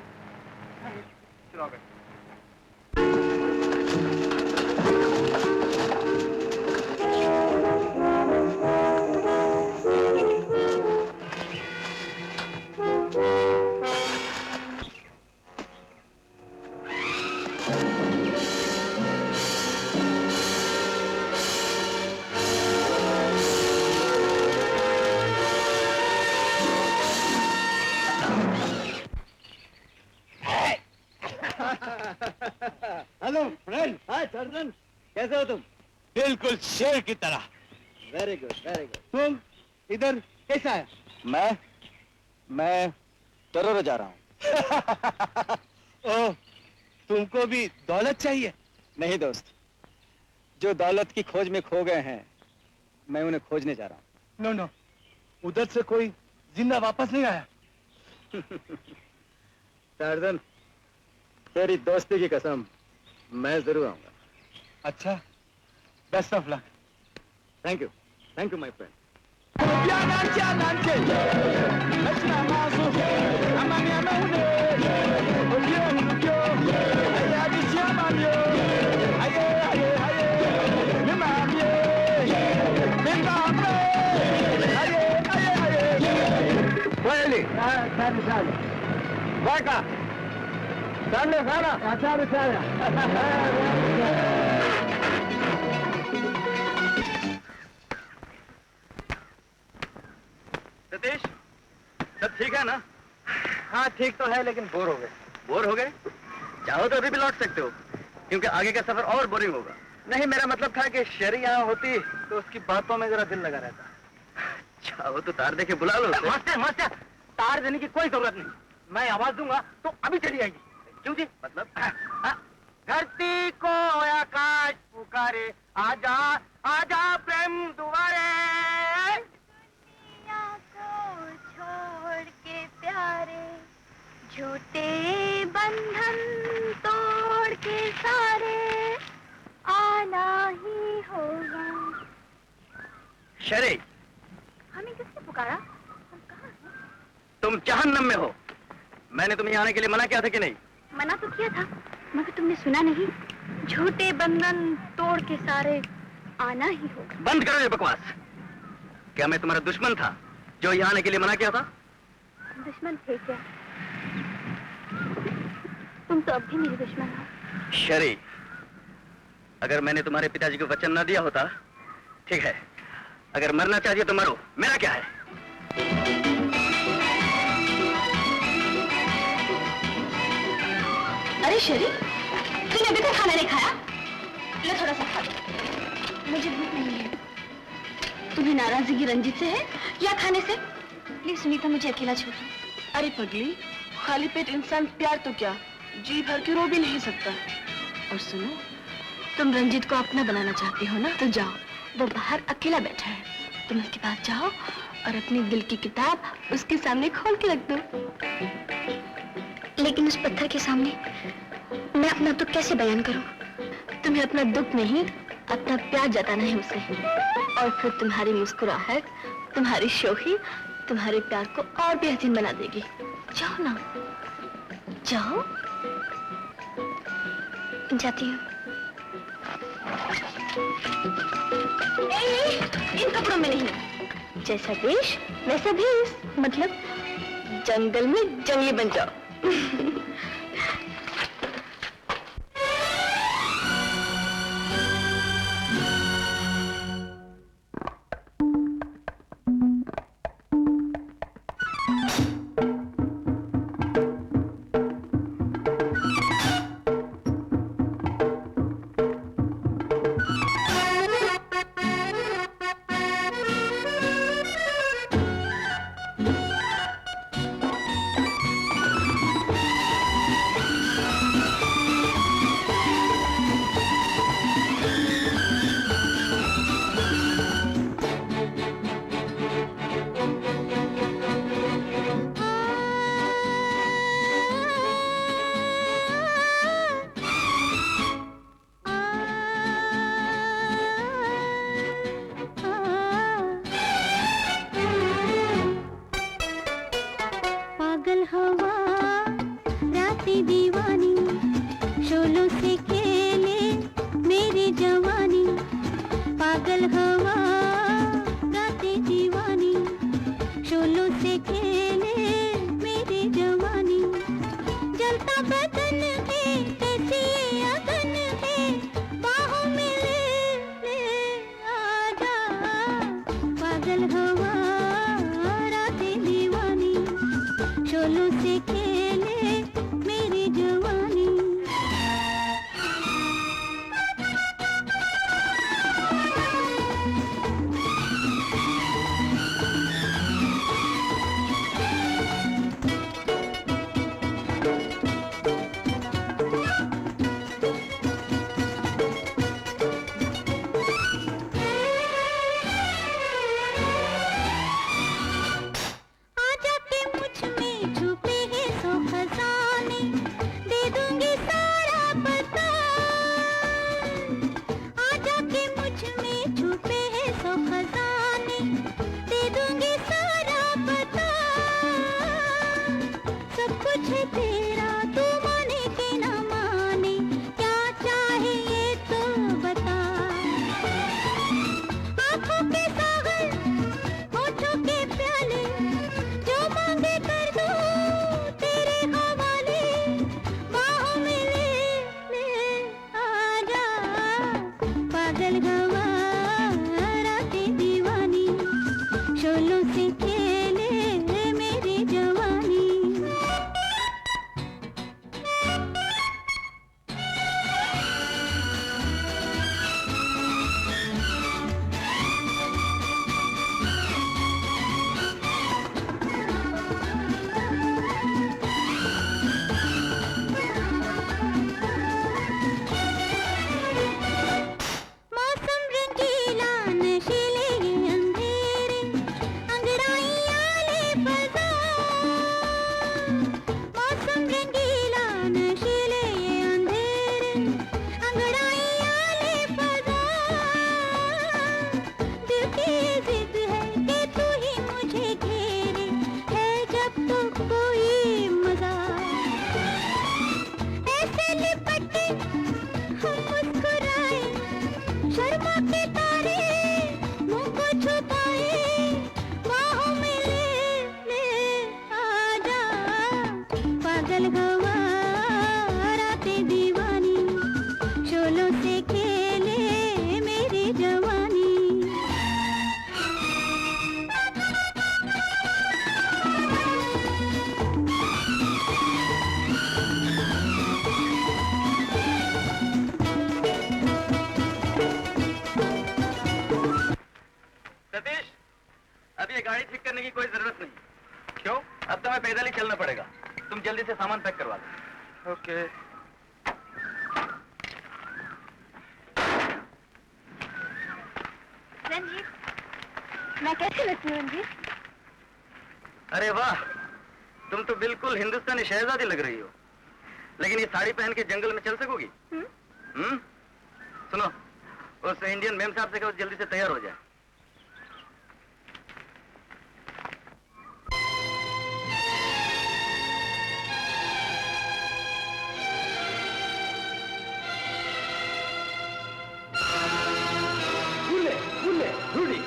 चलो बेटा। Hello friend. हाय सर्जन, कैसे हो तुम? बिल्कुल शेर की तरह। Very good very good. तुम इधर कैसे आया? मैं टरोरो जा रहा हूँ। ओह, तुमको भी दौलत चाहिए? नहीं दोस्त, जो दौलत की खोज में खो गए हैं, मैं उन्हें खोजने जा रहा हूँ। नो नो, उधर से कोई जिंदा वापस नहीं आया। टार्जन, तेरी दोस्ती की कसम, मैं जरूर आऊंगा। अच्छा, best of luck. Thank you my friend. Satish, सब ठीक है ना? हाँ ठीक तो है, लेकिन बोर हो गए। बोर हो गए? चाहो तो अभी भी लौट सकते हो, क्योंकि आगे का सफर और बोरिंग होगा। नहीं, मेरा मतलब था कि शेरी यहाँ होती तो उसकी बातों में जरा दिल लगा रहता। चाहो तो तार देके बुला लो उसे। मास्टर, तार देने की कोई जरूरत नहीं। मैं आवाज दूंगा तो अभी चली आएगी। क्यों जी? मतलब? धरती को आकाश पुकारे, आजा आजा प्रेम दुआरे। दुनिया को छोड़ के प्यारे, झूठे बंधन तोड़ के सारे आना ही होगा। शेरी, हमें किसने पुकारा? हम कहाँ हैं? तुम जहन्नम में हो। मैंने तुम्हें आने के लिए मना किया था कि नहीं? मना तो किया था, मगर तुमने सुना नहीं। झूठे बंधन तोड़ के सारे आना ही होगा। बंद करो ये बकवास। क्या मैं तुम्हारा दुश्मन था जो यहाँ आने के लिए मना किया था? दुश्मन थे क्या? तुम तो अब भी मेरे दुश्मन हो। शेरी, अगर मैंने तुम्हारे पिताजी को वचन न दिया होता, ठीक है, अगर मरना चाहिए तो मरो, मेरा क्या है? अरे शेरी, तूने अभी तक खाना नहीं खाया? लो थोड़ा सा खा लो। मुझे भूख नहीं है। तुम्हें नाराजगी रंजित से है या खाने से? प्लीज सुनीता, मुझे अकेला छोड़ दो। अरे पगली, खाली पेट इंसान प्यार तो क्या, जी भर के रो भी नहीं सकता। और सुनो, तुम रंजित को अपना बनाना चाहती हो ना, तो जाओ, वो बाहर अकेला बैठा है, तुम उसके पास जाओ और अपनी दिल की किताब उसके सामने खोल के रख दो। लेकिन उस पत्थर के सामने मैं अपना दुख कैसे बयान करूं? तुम्हें अपना दुख नहीं, अपना प्यार जताना है उसे, और फिर तुम्हारी मुस्कुराहट, तुम्हारी शोखी तुम्हारे प्यार को और भी हसीन बना देगी। जाओ ना, जाओ। जाती हूँ। इन कपड़ों में नहीं। जैसा देश वैसा भेष, मतलब जंगल में जंगली बन जाओ। पागल हवा रातें दीवानी, शोलों से खेले मेरी जवानी। मौसम रंगीला नशीले ये अंधेरे, अंगड़ाइयाँ ले बाजार। मौसम रंगीला नशीले ये अंधेरे, अंगड़ाइयाँ ले बाजार। दिल की जिद है कि तू ही मुझे घेरे, है जब तो कोई मजा। ऐसे लिपटे हम मुस्कुराए, शर्मा के तारे मुंह को छुपाए, बाहों में ले आजा। पागल हवा रातें दीवानी, शोलों से खेले मेरी जवानी। सतीश, अब ये गाड़ी ठीक करने की कोई जरूरत नहीं। क्यों? अब तो मैं पैदल ही चलना पड़ेगा। तुम जल्दी से सामान पैक करवा दो। ओके। रंजीत, मैं कैसी लगती हूँ रंजीत? अरे वाह, तुम तो बिल्कुल हिंदुस्तानी शहजादी लग रही हो। लेकिन ये साड़ी पहन के जंगल में चल सकोगी? सुनो, उस इंडियन मेम साहब से कहो जल्दी से तैयार हो जाए। Rudy!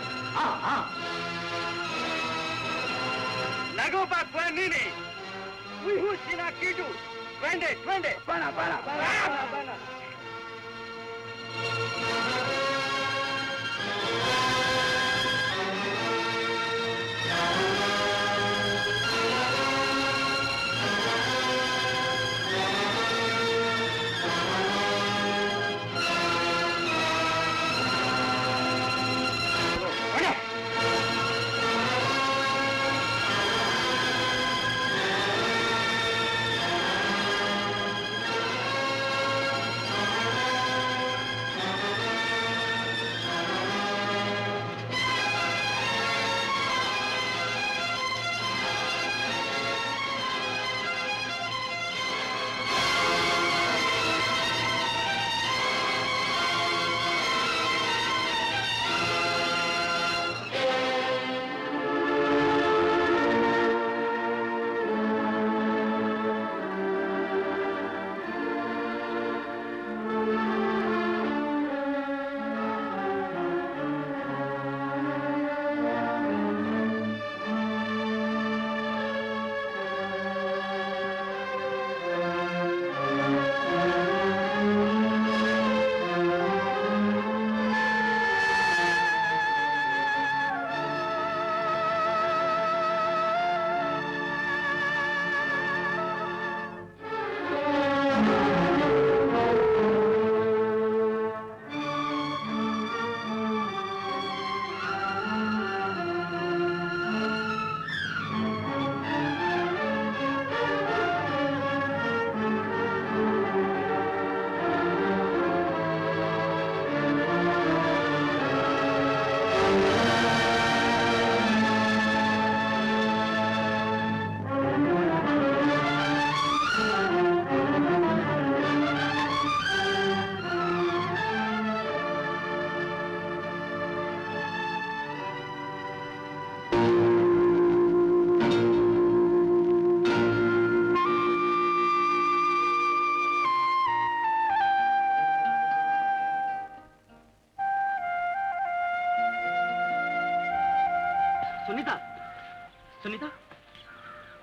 Nagopa Kwanini! Wihushina Kidu! Twende! Bana!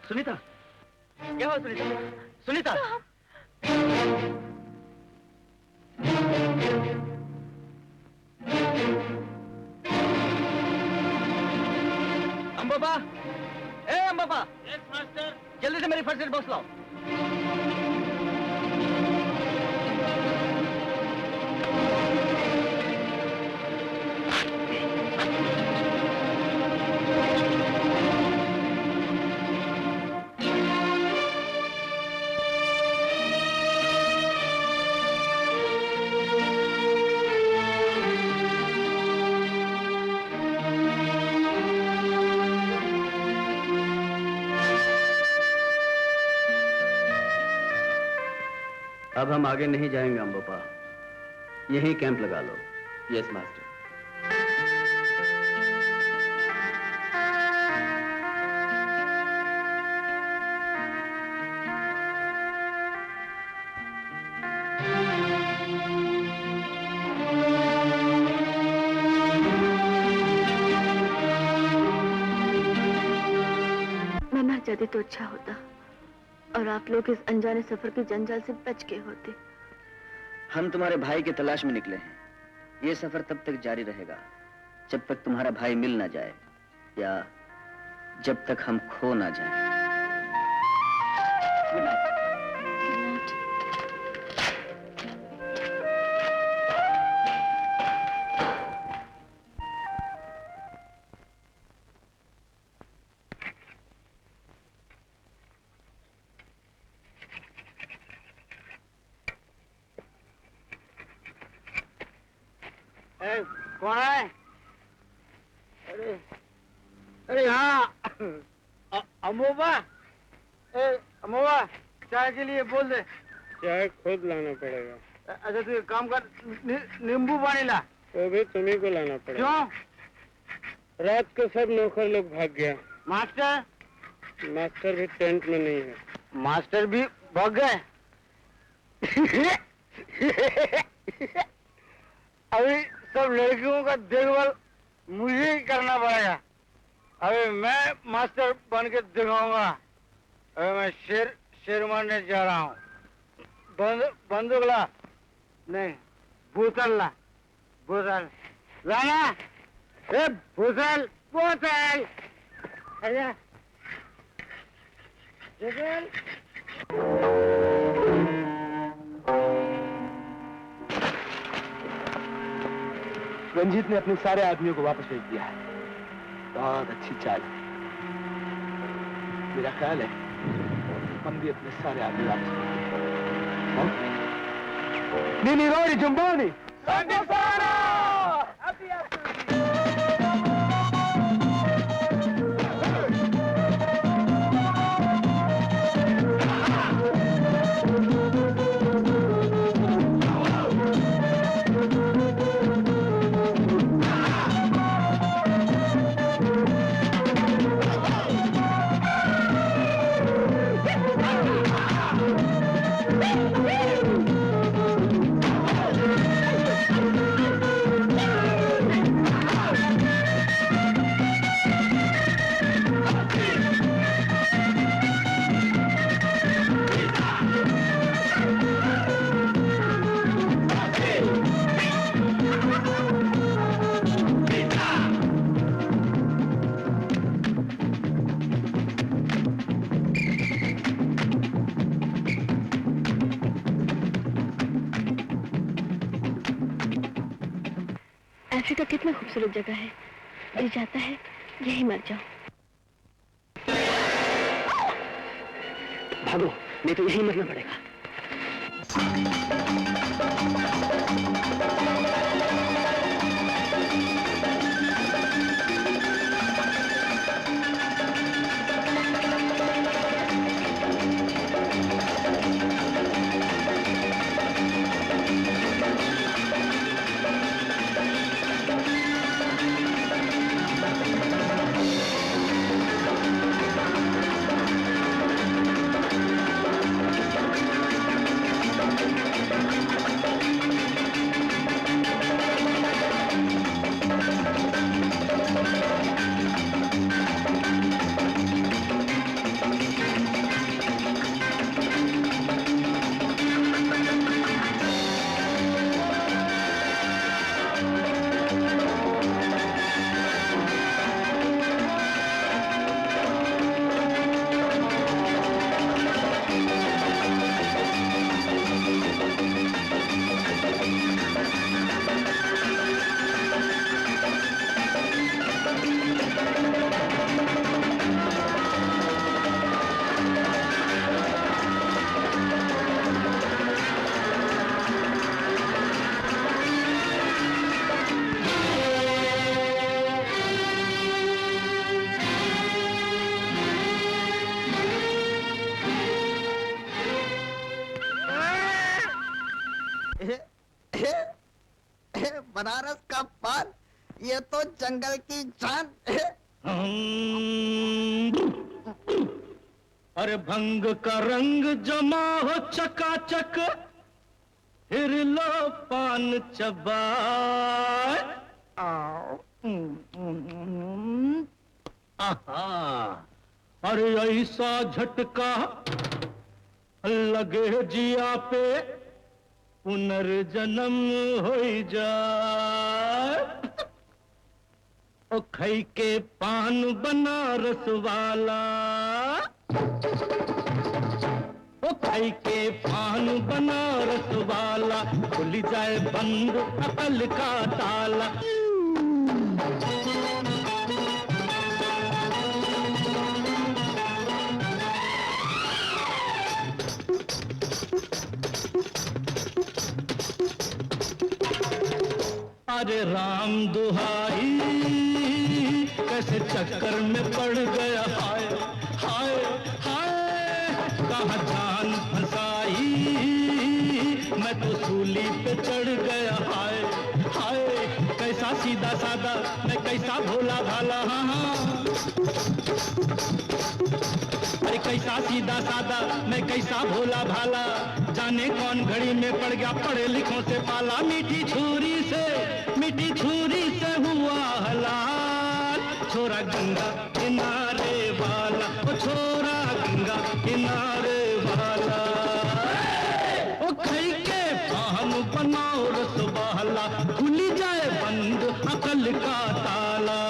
Sunita, क्या हुआ सुनीता? सुनीता, अम्बोपा, ए अम्बोपा, यस मास्टर। जल्दी से मेरी फर्स्ट एड बॉक्स लाओ। अब हम आगे नहीं जाएंगे अम्बोपा, यहीं कैंप लगा लो। Yes master. मैं मर जाती तो अच्छा होता और आप लोग इस अनजाने सफर के जंजाल से बच के होते। हम तुम्हारे भाई की तलाश में निकले हैं। ये सफर तब तक जारी रहेगा जब तक तुम्हारा भाई मिल ना जाए या जब तक हम खो ना जाएं। Good night. कौन है? अरे हाँ, अमोबा, अमोबा, चाय के लिए बोल दे। चाय खुद लाना पड़ेगा। अच्छा तू एक काम कर, नींबू पानी ला। वो भी तुम्ही को लाना पड़ेगा। क्यों? रात को सब नौकर लोग भाग गया। मास्टर? मास्टर भी टेंट में नहीं है। मास्टर भी भाग गए? अभी सब लड़कियों का देखभाल मुझे ही करना पड़ेगा। अभी मैं मास्टर बन के दिखाऊंगा। अभी मैं शेर मारने जा रहा हूँ। बंदूक ला। नहीं, बोतल ला। बोतल लाना। ए बोतल, बोतल। अरे बोतल। रंजीत ने अपने सारे आदमियों को वापस भेज दिया है। बहुत अच्छी चाल है। मेरा ख्याल है हम भी अपने सारे आदमी वापस भेज दें। नीनी रोड़ी जुम्बानी अफ्रीका कितना खूबसूरत जगह है। जी चाहता है यही मर जाओ। भागो, नहीं तो यही मरना पड़ेगा। बनारस का पान, ये तो जंगल की जान। अरे भंग का रंग जमा हो चकाचक, फिर लो पान चबाए। आहा, अरे ऐसा झटका लगे जिया पे, पुनर्जन्म हो जाए। ओ खई के पान बनारस वाला, ओ खाई के पान बनारस वाला, खुल जाए बंद अकल का ताला। अरे राम दुहाई, कैसे चक्कर में पड़ गया, हाय हाय हाय, कहाँ जान फंसाई, मैं तो सूली पे चढ़ गया, हाय हाय, कैसा सीधा सादा, मैं कैसा भोला भाला, हाँ हाँ। अरे कैसा सीधा सादा, मैं कैसा भोला भाला, जाने कौन घड़ी में पड़ गया पढ़े लिखों से पाला। मीठी छुरी से हुआ हलाल, छोरा गंगा किनारे वाला, ओ छोरा गंगा किनारे वाला। ओ खई के पान बनाओ रस वाला, खुली जाए बंद अकल का ताला।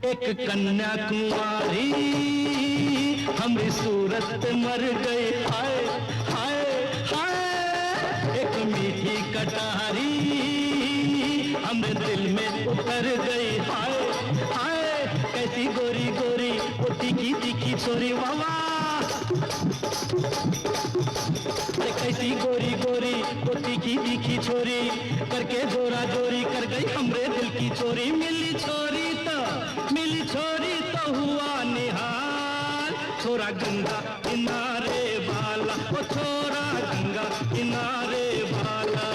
एक कन्याकुमारी हमारी सूरत पे मर गई, हाय हाय हाय, एक मीठी कटारी हमरे दिल में उतर गई, हाय हाय, कैसी गोरी गोरी वो तीखी तीखी छोरी, वाह कैसी गोरी गोरी वो तीखी तीखी छोरी, करके जोरा जोरी कर गई हमरे दिल की चोरी। मिली छोरी तो हुआ निहाल, छोरा गंगा किनारे वाला, वो छोरा गंगा किनारे वाला।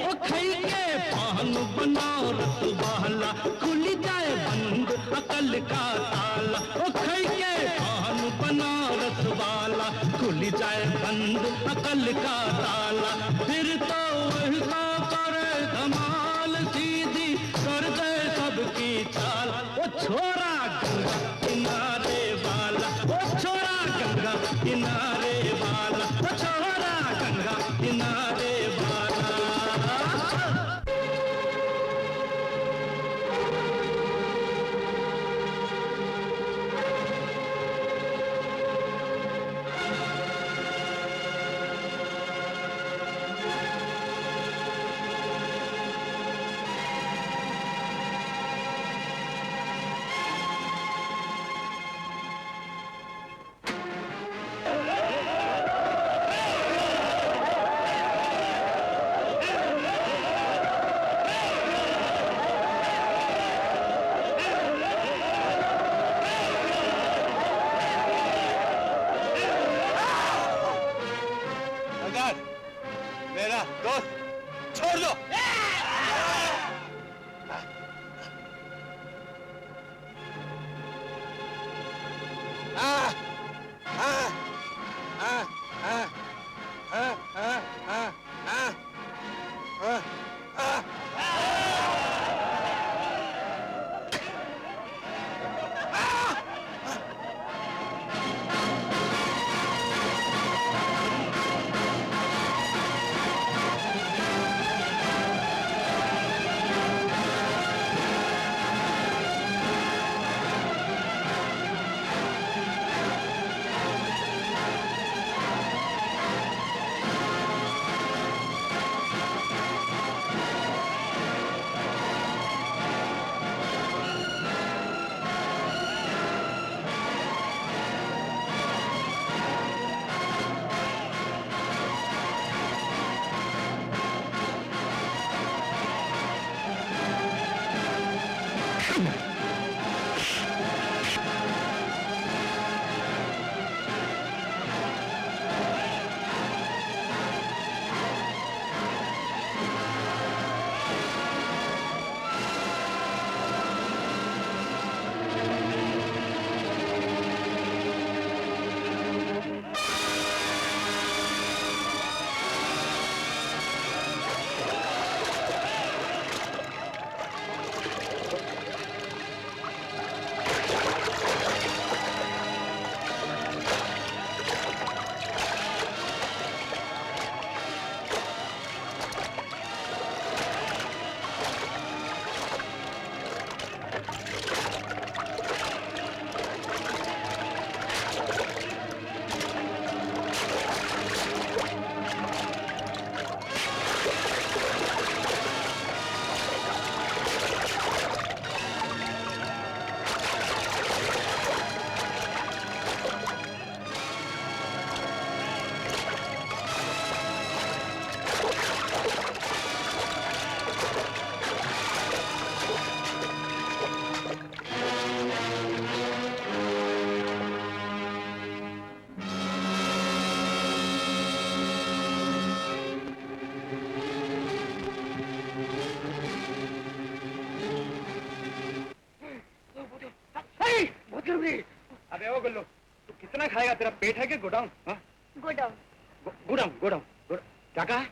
ओ खई के पान बनाओ रस वाला, खुली जाए बंद अकल का ताला। ओ खई के पान बनाओ रस वाला, खुली जाए बंद अकल का ताला। फिर तो वही तो करे धमाल, सीधी कर दे सबकी चाल। ओ छोरा गंगा किनारे वाला, ओ छोरा गंगा किनारे वाला, ओ छोरा गंगा किनारे वाला। अबे ओ गुल्लू, तू कितना खाएगा? तेरा पेट है कि गोडाउन? गोडाउन। गोडाउन गोडाउन क्या कहा?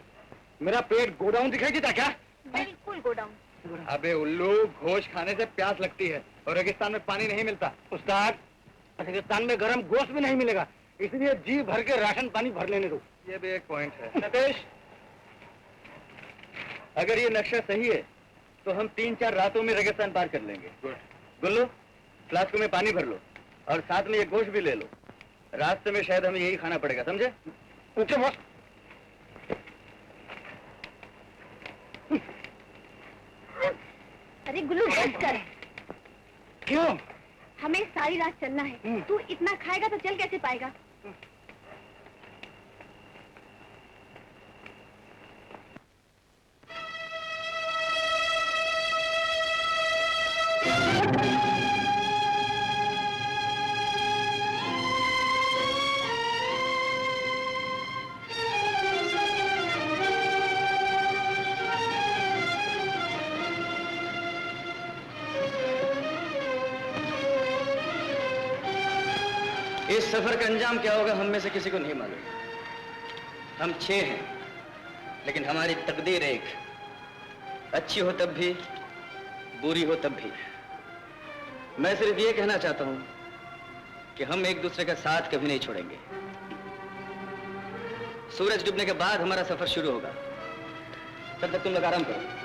मेरा पेट गोडाउन दिखाई देता क्या? बिल्कुल गोडाउन। अबे उल्लू, गोश्त खाने से प्यास लगती है और रेगिस्तान में पानी नहीं मिलता। उस्ताद, रेगिस्तान में गर्म गोश्त भी नहीं मिलेगा, इसलिए जी भर के राशन पानी भर लेने दो। ये भी एक पॉइंट है। नतेश, अगर ये नक्शा सही है तो हम 3-4 रातों में रेगिस्तान पार कर लेंगे। गुल्लू, फ्लास्कों में पानी भर लो और साथ में ये गोश्त भी ले लो। रास्ते में शायद हमें यही खाना पड़ेगा, समझे? Okay boss. अरे गुल्लू, बस कर। क्यों? हमें सारी रात चलना है। तू इतना खाएगा तो चल कैसे पाएगा? इस सफर का अंजाम क्या होगा हम में से किसी को नहीं मालूम। हम 6 हैं, लेकिन हमारी तकदीर एक, अच्छी हो तब भी, बुरी हो तब भी। मैं सिर्फ ये कहना चाहता हूं कि हम एक दूसरे का साथ कभी नहीं छोड़ेंगे। सूरज डूबने के बाद हमारा सफर शुरू होगा, तब तक तुम लोग आराम करो।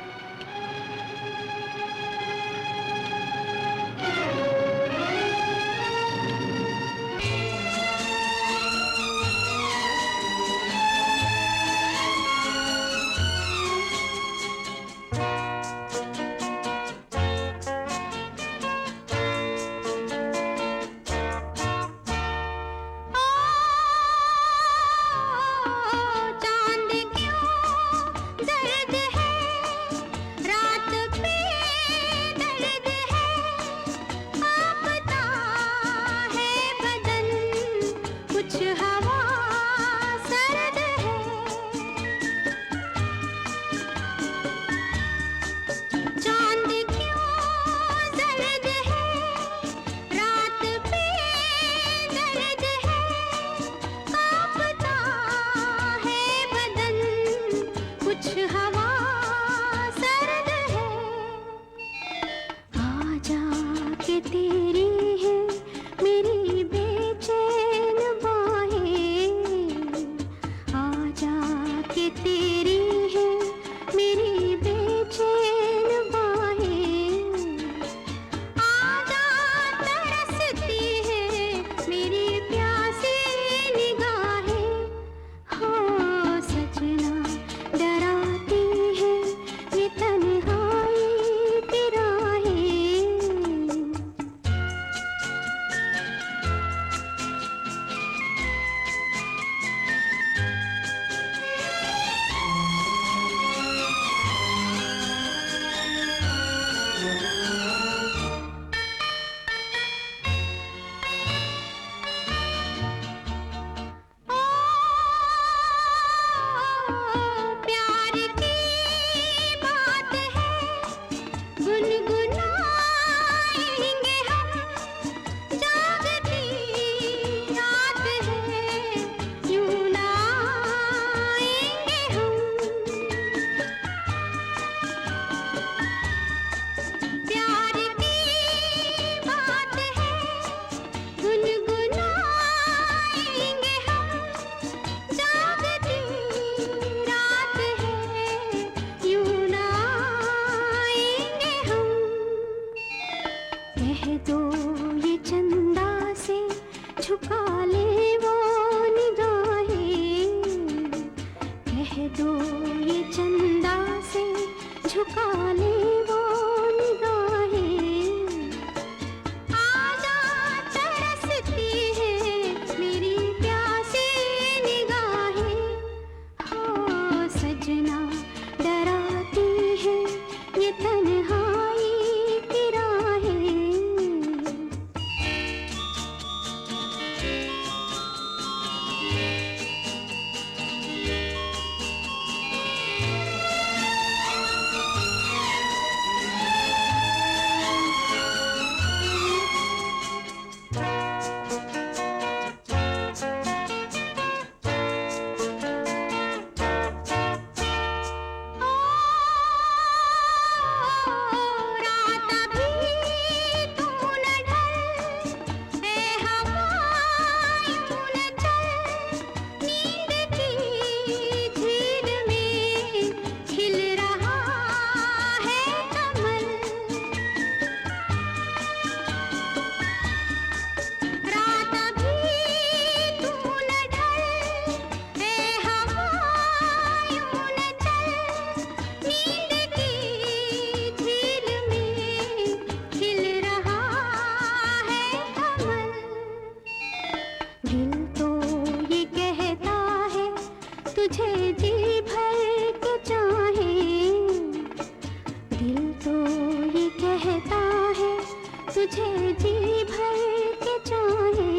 जी भर के चाहे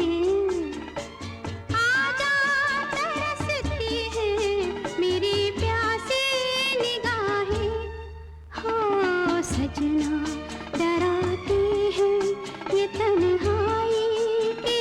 आजा तरसती है मेरी प्यासी निगाहें हो सजना डराती है ये तन्हाई की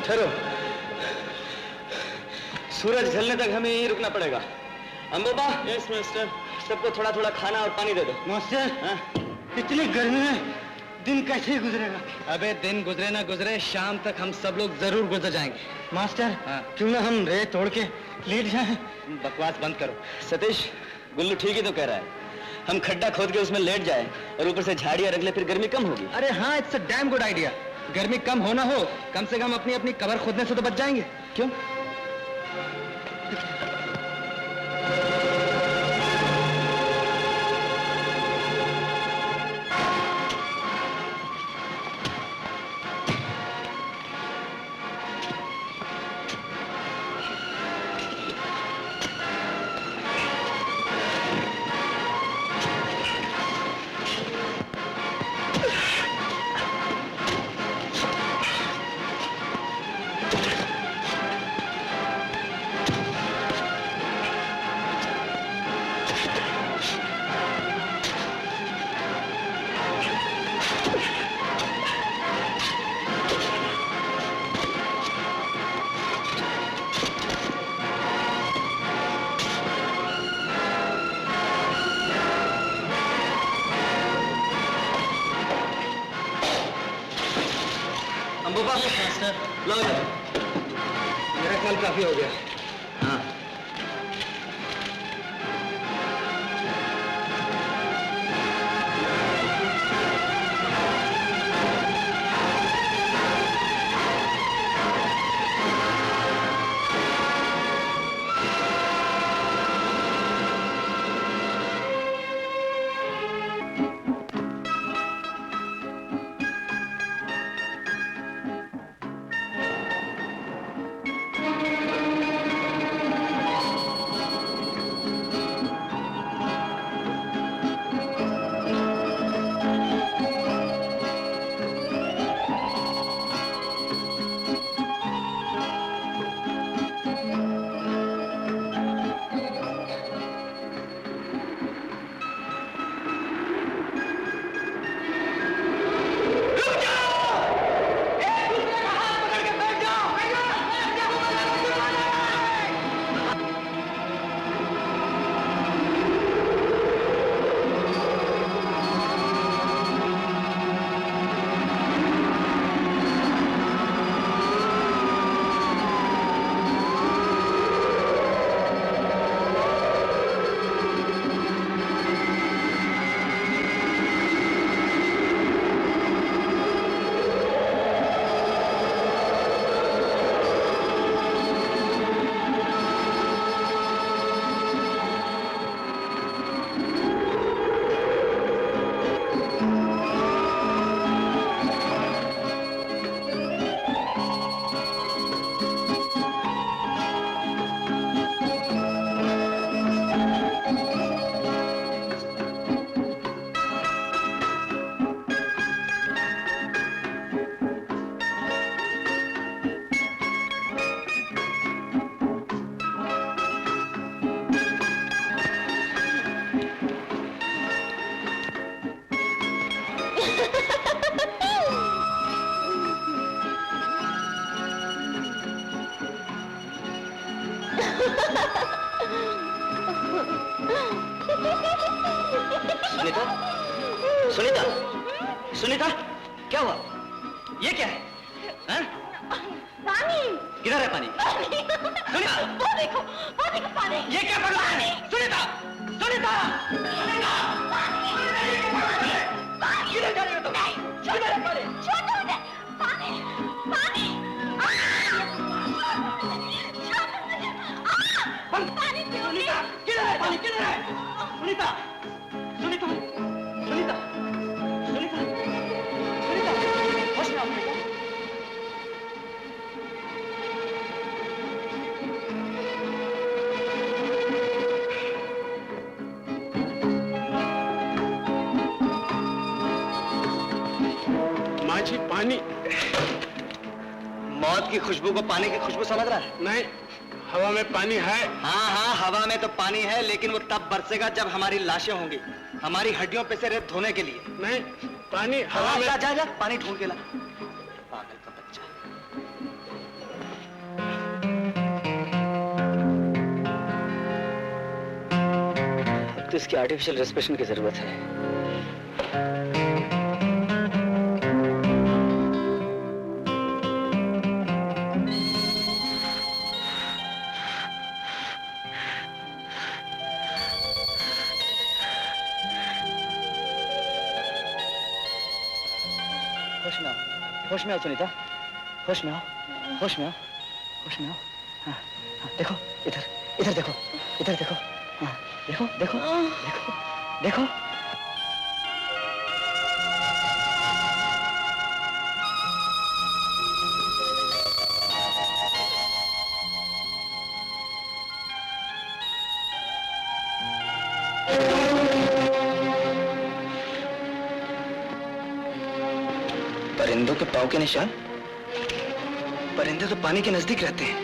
ठहरो, सूरज ढलने तक हमें यहीं रुकना पड़ेगा। अंबोबा, यस मास्टर, सबको थोड़ा थोड़ा खाना और पानी दे दो। मास्टर, इतनी गर्मी में दिन कैसे गुजरेगा? अबे दिन गुजरे ना गुजरे, शाम तक हम सब लोग जरूर गुजर जाएंगे। मास्टर, क्यों ना हम रेत तोड़ के लेट जाएं? बकवास बंद करो। सतीश, गुल्लू ठीक ही तो कह रहा है। हम खड्डा खोद के उसमें लेट जाएं और ऊपर से झाड़ियां रख ले, फिर गर्मी कम होगी। अरे हाँ, it's a damn good idea. गर्मी कम हो ना हो, कम से कम अपनी अपनी कब्र खोदने से तो बच जाएंगे। क्यों? लो यार, मेरा ख्याल काफी हो गया। हाँ, सुनीता, सुनीता, सुनीता, क्या हुआ? ये क्या है? हैं? पानी। किधर है पानी? सुनीता, वो देखो पानी। ये क्या पड़ रहा है? सुनीता, सुनीता, सुनीता, किधर जा रही हो तुम? सुनीता सुनीता सुनीता सुनीता सुनीता होश में आओ सुनीता। माझी पानी। मौत की खुशबू को पानी की खुशबू समझ रहा है? नहीं, हवा में पानी है। हाँ हाँ, हवा में तो पानी है, लेकिन वो तब बरसेगा जब हमारी लाशें होंगी, हमारी हड्डियों पे से रेत धोने के लिए। नहीं, पानी हवा में। जा जा जा, पानी ढूंढ के ला। पागल का बच्चा। अब तो इसकी आर्टिफिशियल रेस्पिरेशन की जरूरत है। होश में आओ सुनीता, होश में आओ, होश में आओ, होश में आओ। हाँ, हाँ, देखो इधर, इधर देखो, इधर देखो, हाँ, देखो देखो देखो देखो। परिंदों के पाँव के निशान? परिंदे तो पानी के नजदीक रहते हैं।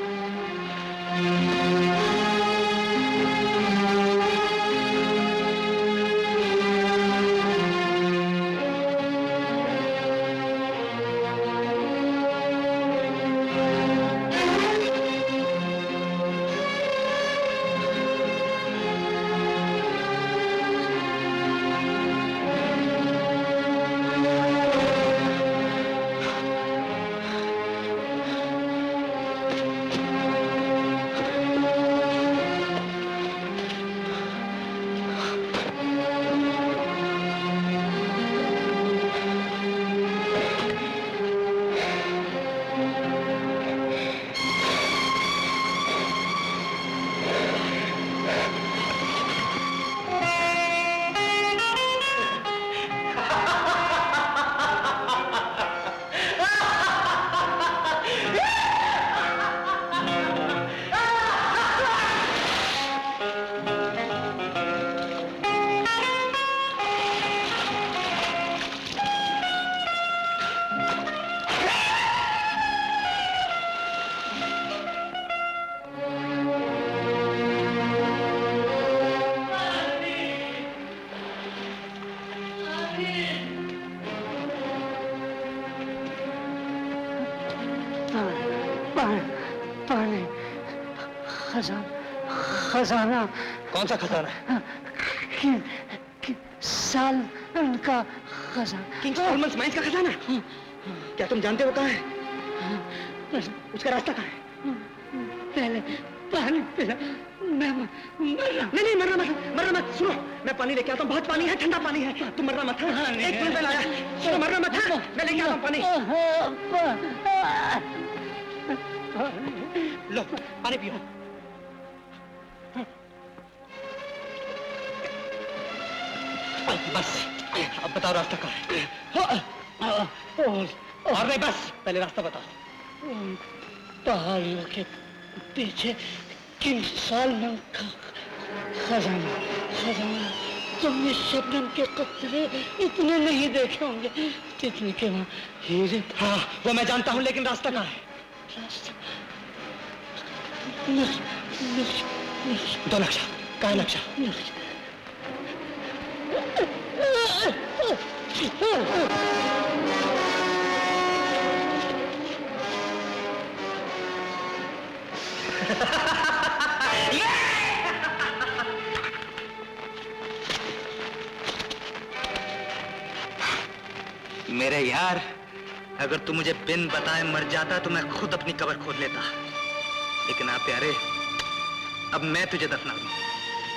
खजाना। कौन सा खजाना? साल का खजाना। किंग सॉलोमन माइंस का खजाना? क्या तुम जानते हो कहाँ है? उसका रास्ता कहाँ है? पहले पानी पिला, मैं मरना। नहीं मरना मत। सुनो, मैं पानी लेके आता हूँ, बहुत पानी है, ठंडा पानी है। तुम मरना मत। हाँ, एक मिनट में लाया। सुनो, मरना मत। मैं लेके आता हूँ पानी। लो पानी पियो। बस अब बताओ रास्ता कहाँ है? और नहीं, बस पहले रास्ता बताओ। पहाड़ियों के पीछे किंग सॉलोमन का खजाना। तुमने शबनम के कतरे इतने नहीं देखे होंगे जितने के वहाँ हीरे। हाँ, वो मैं जानता हूँ, लेकिन रास्ता कहाँ है? रास्ता दो नक्शा। कहाँ नक्शा? मेरे यार, अगर तू मुझे बिन बताए मर जाता तो मैं खुद अपनी कब्र खोद लेता, लेकिन आप प्यारे, अब मैं तुझे दफना दूं।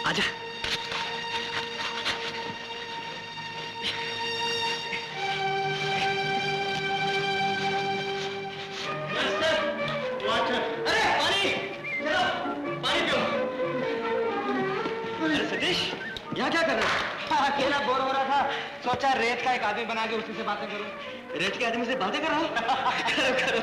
आजा। क्या कर रहे हो? अकेला बोर हो रहा था, सोचा रेत का एक आदमी बना के उसी से बातें करूं। रेत के आदमी से बातें कर रहा हूं? करो करो।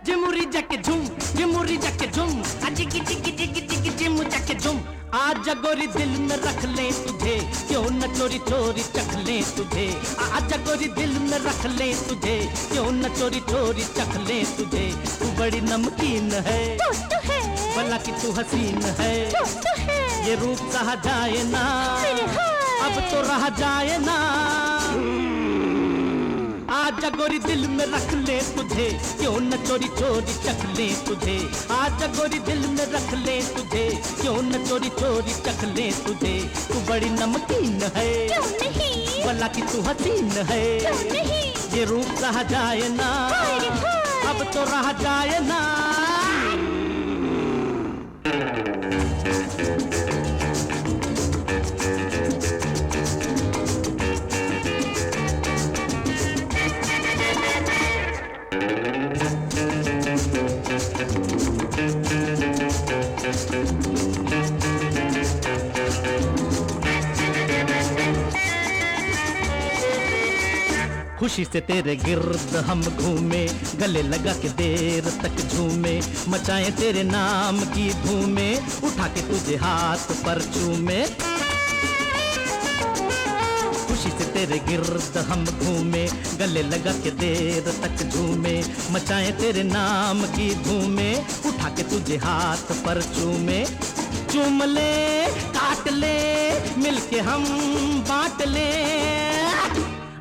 जिमुरी जाके झूम, जिमुरी जाके झूम, जिगी जिगी जिगी जिगी जिमु जाके झूम। आजा गोरी दिल में रख ले तुझे, क्यों न चोरी चोरी चख ले तुझे। आजा गोरी दिल में रख ले तुझे, क्यों न चोरी चोरी चख ले तुझे। तू बड़ी नमकीन है, भला कि तू हसीन है, ये रूप सहा जाए ना, अब तो रहा जाए ना। आजा गोरी दिल में रख ले तुझे, क्यों न चोरी चोरी चख ले तुझे। आजा गोरी दिल में रख ले तुझे, क्यों न चोरी चोरी चख ले तुझे। तू बड़ी नमकीन है, भला कि तू हसीन है, ये रूप रहा जाए ना, अब तो रहा जाए ना। खुशी से तेरे गिर्द हम घूमे, गले लगा के देर तक झूमे, मचाए तेरे नाम की धूमे, उठा के तुझे हाथ पर चूमे। खुशी से तेरे गिर्द हम घूमे, गले लगा के देर तक झूमे, मचाए तेरे नाम की धूमे, उठा के तुझे हाथ पर चूमे। चूम ले, काट ले, मिलके हम बांट ले।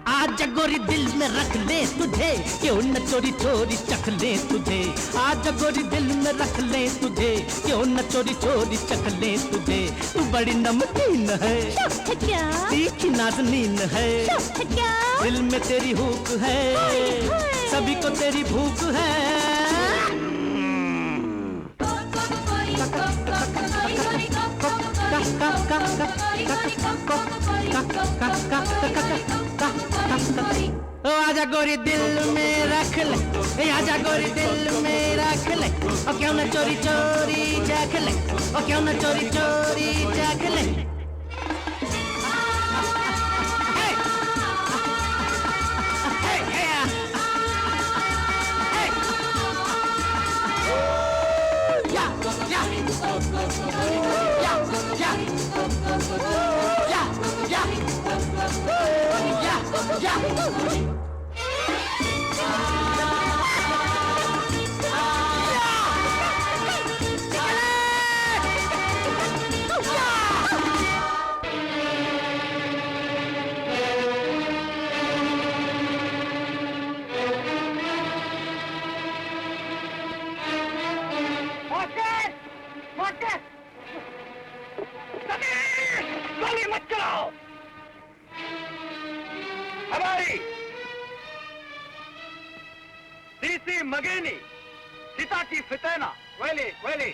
आजा गोरी दिल में रख ले तुझे, क्यों न चोरी चोरी चख ले तुझे। आजा गोरी दिल में रख ले तुझे, क्यों न चोरी चोरी चख ले तुझे। तू बड़ी नमकीन है, तीखी नाज़नीन है, दिल में तेरी हुक है, सभी को तेरी भूख है। ओ आजा गोरी दिल में रख ले, आजा गोरी दिल में रख ले, और क्यों न चोरी चोरी चख ले, और क्यों न चोरी चोरी चख ले। मगेनी सीता की फितना वेले वेले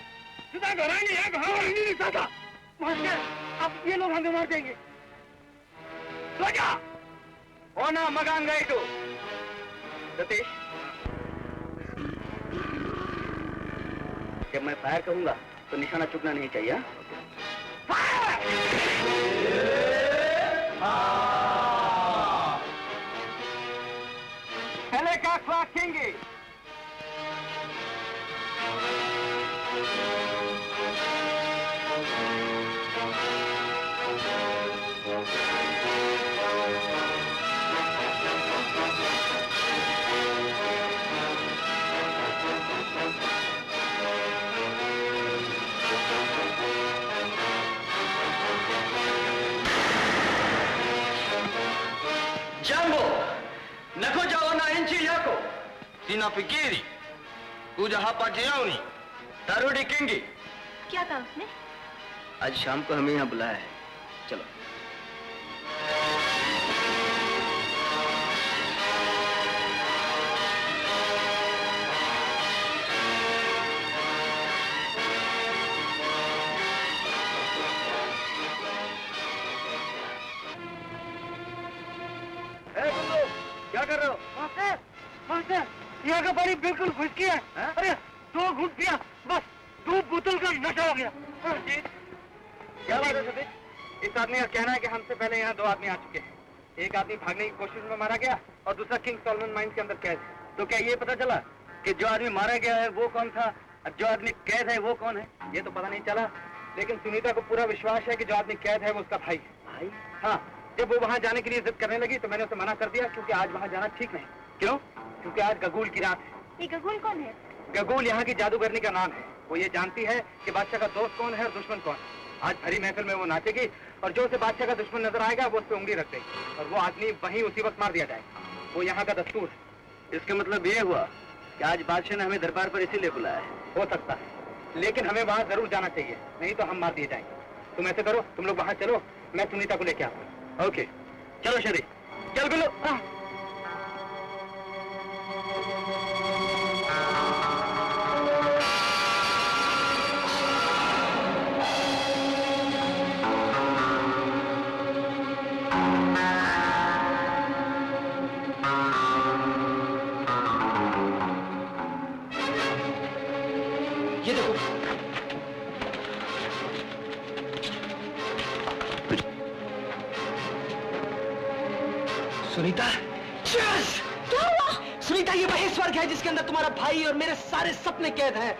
सीता घरानी है, घरानी नहीं सीता। अब ये लोग हमें मार देंगे। सो जा। ओना मगान गई तू। सतीश, जब मैं फायर कहूंगा तो निशाना चुकना नहीं चाहिए। Helicopter किंगी। Jambo, nakuja wananchi yako. Sinafikiri kuja hapa jioni. Tarudi Kingi. क्या कहा उसने? आज शाम को हमें यहाँ बुलाया है। चलो। क्या कर रहे हो? मास्टर, मास्टर, यहाँ का पानी बिल्कुल घुस गया है। अरे 2 घुस गया, बस 2 बोतल का नशा हो गया। क्या बात है सतीश? इस आदमी का कहना है कि हमसे पहले यहाँ 2 आदमी आ चुके हैं। एक आदमी भागने की कोशिश में मारा गया और दूसरा किंग सॉलोमन माइंस के अंदर कैद है। तो क्या ये पता चला कि जो आदमी मारा गया है वो कौन था और जो आदमी कैद है वो कौन है? ये तो पता नहीं चला, लेकिन सुनीता को पूरा विश्वास है कि जो आदमी कैद है वो उसका भाई है। भाई? हाँ। जब वो वहाँ जाने के लिए जिद करने लगी तो मैंने उसे मना कर दिया, क्योंकि आज वहाँ जाना ठीक नहीं। क्यों? क्योंकि आज गगूल की रात है। ये गगूल कौन है? गगूल यहाँ की जादूगरनी का नाम है। वो ये जानती है कि बादशाह का दोस्त कौन है और दुश्मन कौन है। आज भरी महफिल में वो नाचेगी और जो उसे बादशाह का दुश्मन नजर आएगा वो उस पर उंगली रख देगी और वो आदमी वहीं उसी वक्त मार दिया जाएगा। वो यहाँ का दस्तूर है। इसका मतलब ये हुआ कि आज बादशाह ने हमें दरबार पर इसीलिए बुलाया है। हो सकता है, लेकिन हमें वहाँ जरूर जाना चाहिए, नहीं तो हम मार दिए जाएंगे। तुम ऐसे करो, तुम लोग वहाँ चलो, मैं सुनीता को लेके आऊंगा। ओके, चलो शरी, चल गुल्लू। ये देखो, सुनीता। क्या हुआ? सुनीता, ये वही स्वर्ग है जिसके अंदर तुम्हारा भाई और मेरे सारे सपने कैद हैं।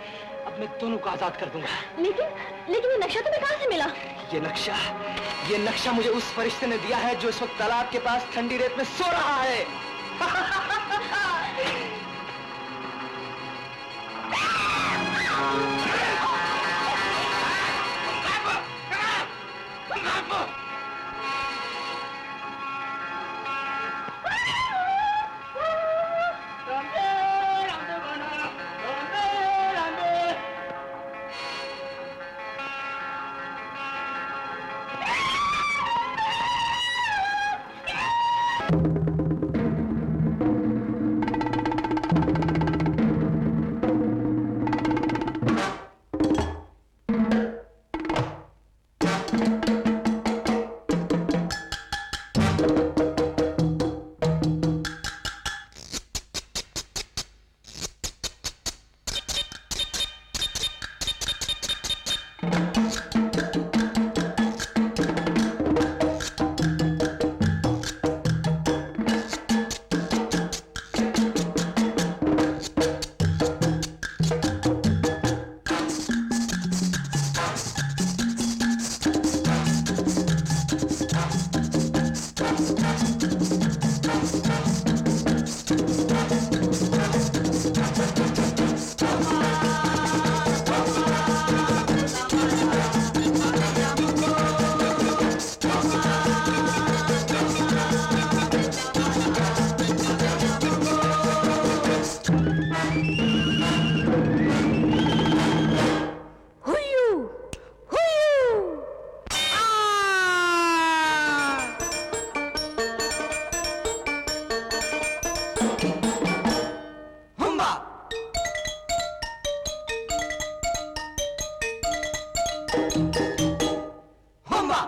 अब मैं दोनों को आजाद कर दूंगा। लेकिन ये नक्शा तुम्हें कहां से मिला? ये नक्शा मुझे उस फरिश्ते ने दिया है जो इस वक्त तालाब के पास ठंडी रेत में सो रहा है। Humba!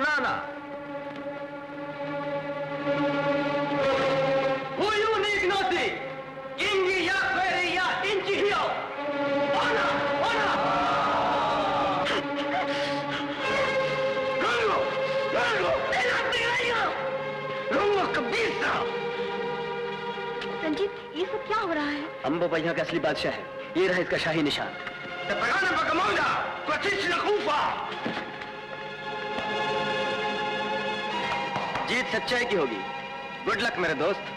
banana. Who you need naughty? Ingi ya query ya inchi hiyo. Ona, ona. Lungo, lungo, elati rayo. Lungo kabisa. Ranjit, ये सब क्या हो रहा है? अम्बो यहाँ का असली बादशाह है। ये रहा इसका शाही निशान। Pagana Bagamonda, Quatich na Kufa. जीत सच्चाई की होगी। गुड लक मेरे दोस्त।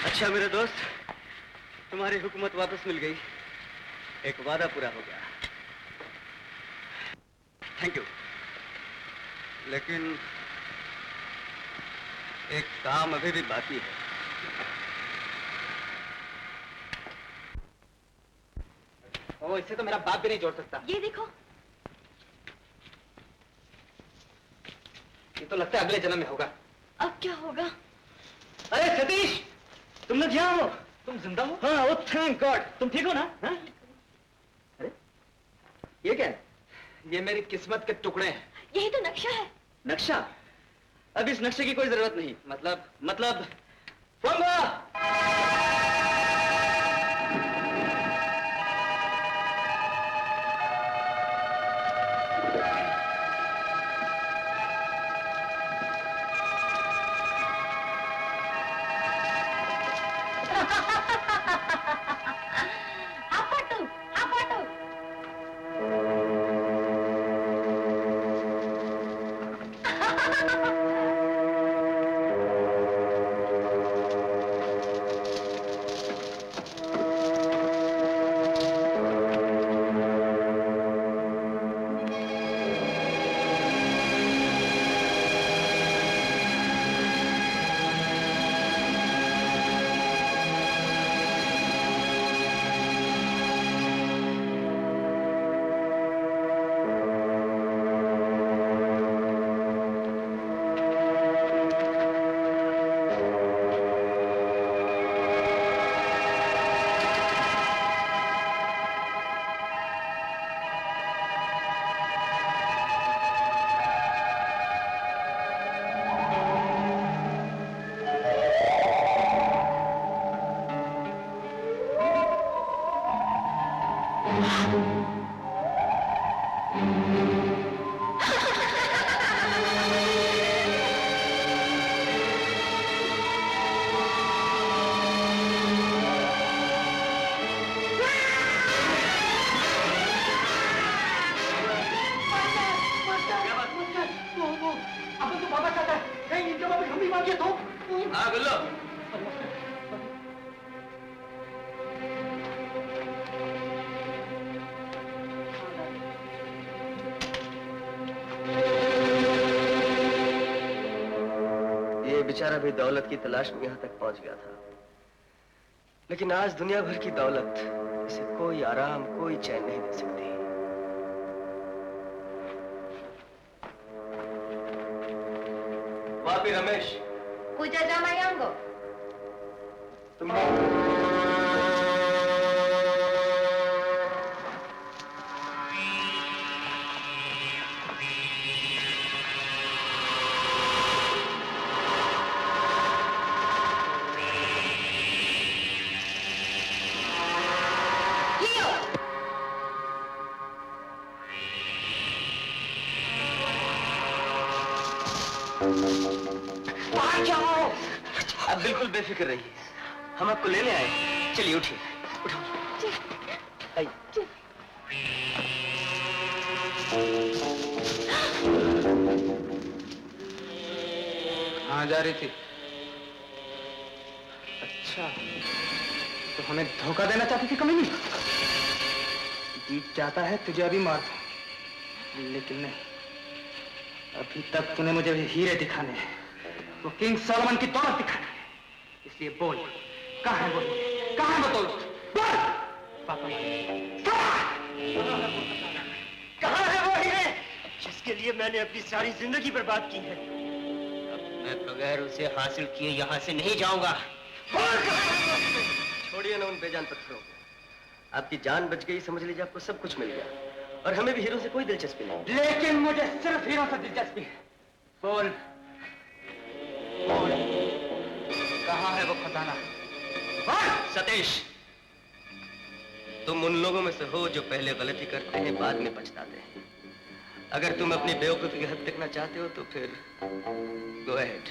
अच्छा मेरे दोस्त, तुम्हारी हुकूमत वापस मिल गई। एक वादा पूरा हो गया। Thank you. लेकिन एक काम अभी भी बाकी है। ओ, इससे तो मेरा बाप भी नहीं जोड़ सकता। ये देखो। ये तो लगता है अगले जन्म में होगा। अब क्या होगा? अरे सतीश, तुम लोग यहाँ हो? तुम जिंदा हो? हाँ, ओ थैंक गॉड। तुम ठीक हो ना? हाँ? अरे ये क्या है? ये मेरी किस्मत के टुकड़े हैं। यही तो नक्शा है। नक्शा? अब इस नक्शे की कोई जरूरत नहीं। मतलब जाता है, कहीं इनके वापस हम भी मांगे तो? हाँ गुल्लो। ये बेचारा भी दौलत की तलाश में यहाँ तक पहुंच गया था, लेकिन आज दुनिया भर की दौलत इसे कोई आराम, कोई चैन नहीं दे सकती। वापी रमेश, पूजा जामायांगो। तुम आप बिल्कुल बेफिक्र रहिए, हम आपको लेने आए। चलिए उठिए, उठाओ। आइए। कहाँ जा रही थी? अच्छा, तो हमें धोखा देना चाहती थी कमीनी? जीत जाता है तुझे अभी मार दूं, लेकिन नहीं, अभी तक तूने मुझे हीरे दिखाने हैं, वो किंग सोलोमन की दौलत दिखानी है। इसलिए बोल, कहाँ है वो हीरे? कहाँ है वो दौलत? बोल! पापा, कहाँ है वो हीरे जिसके लिए मैंने अपनी सारी जिंदगी बर्बाद की है? मैं बगैर उसे हासिल किए यहाँ से नहीं जाऊंगा। छोड़िए ना उन बेजान पत्थरों को। आपकी जान बच गई, समझ लीजिए आपको सब कुछ मिल गया, और हमें भी हीरो से कोई दिलचस्पी नहीं। लेकिन मुझे सिर्फ हीरो से दिलचस्पी है। बोल, बोल, कहाँ है वो खजाना? सतीश, तुम उन लोगों में से हो जो पहले गलती करते हैं, बाद में पछताते हैं। अगर तुम अपनी बेवकूफी की हद तकना चाहते हो तो फिर गो अहेड।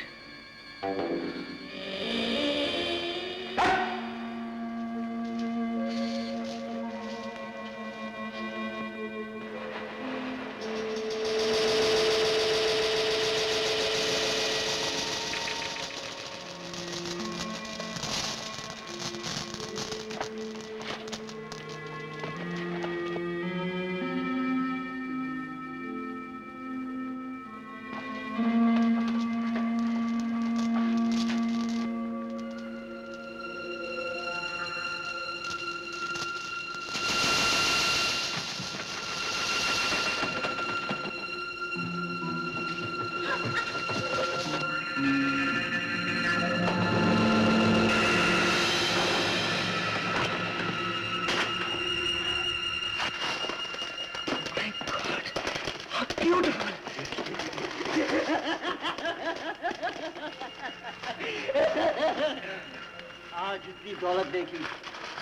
आज इतनी दौलत देखी,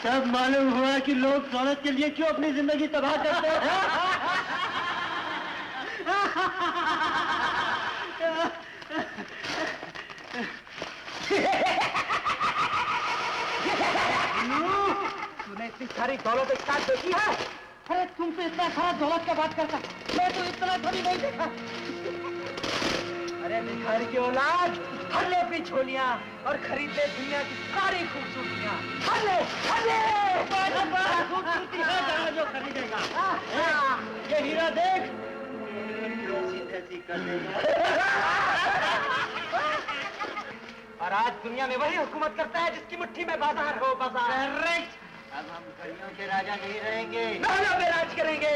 तब मालूम हुआ कि लोग दौलत के लिए क्यों अपनी जिंदगी तबाह करते हैं। तूने इतनी सारी दौलत एक साथ देखी है? अरे तुम तो इतना सारा दौलत का बात करता, मैं तो इतना कभी नहीं देखा। अरे भिखारी की औलाद, हर ले अपनी झोलियां और खरीद ले दुनिया की सारी खूबसूरतियां। हर ले, हर ले! खूबसूरती है जहाँ जो खरीदेगा। ये हीरा देख, ऐसी कर देगा। और आज दुनिया में वही हुकूमत करता है जिसकी मुट्ठी में बाजार हो, बाजार। अब हम घड़ियों के राजा नहीं रहेंगे, नाना पे राज करेंगे।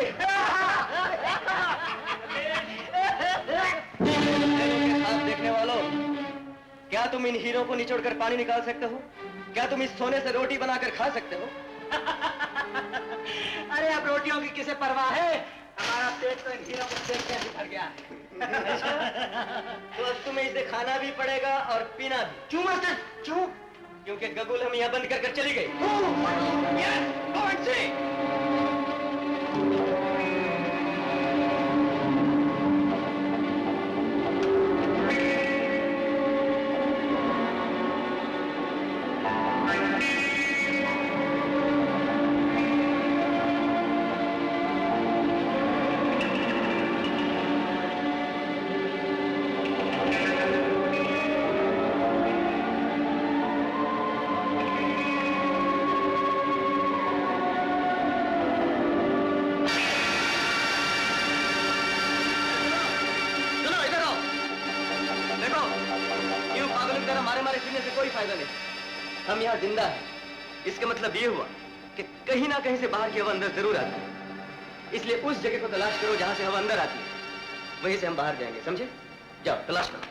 देखने वालों, क्या तुम इन हीरों को निचोड़कर पानी निकाल सकते हो? क्या तुम इस सोने से रोटी बनाकर खा सकते हो? अरे अब रोटियों की किसे परवाह है? हमारा पेट तो इन हीरों को देख के भर गया है। तो अब तुम्हें इसे खाना भी पड़ेगा और पीना भी। क्यों मास्टर, क्यों? क्योंकि गगुल हम यहाँ बंद कर चली गई। Yes, go and see. पूछने से कोई फायदा नहीं। हम यहाँ जिंदा हैं, इसका मतलब ये हुआ कि कहीं ना कहीं से बाहर की हवा अंदर जरूर आती है। इसलिए उस जगह को तलाश करो जहां से हवा अंदर आती है, वहीं से हम बाहर जाएंगे, समझे? जाओ तलाश करो।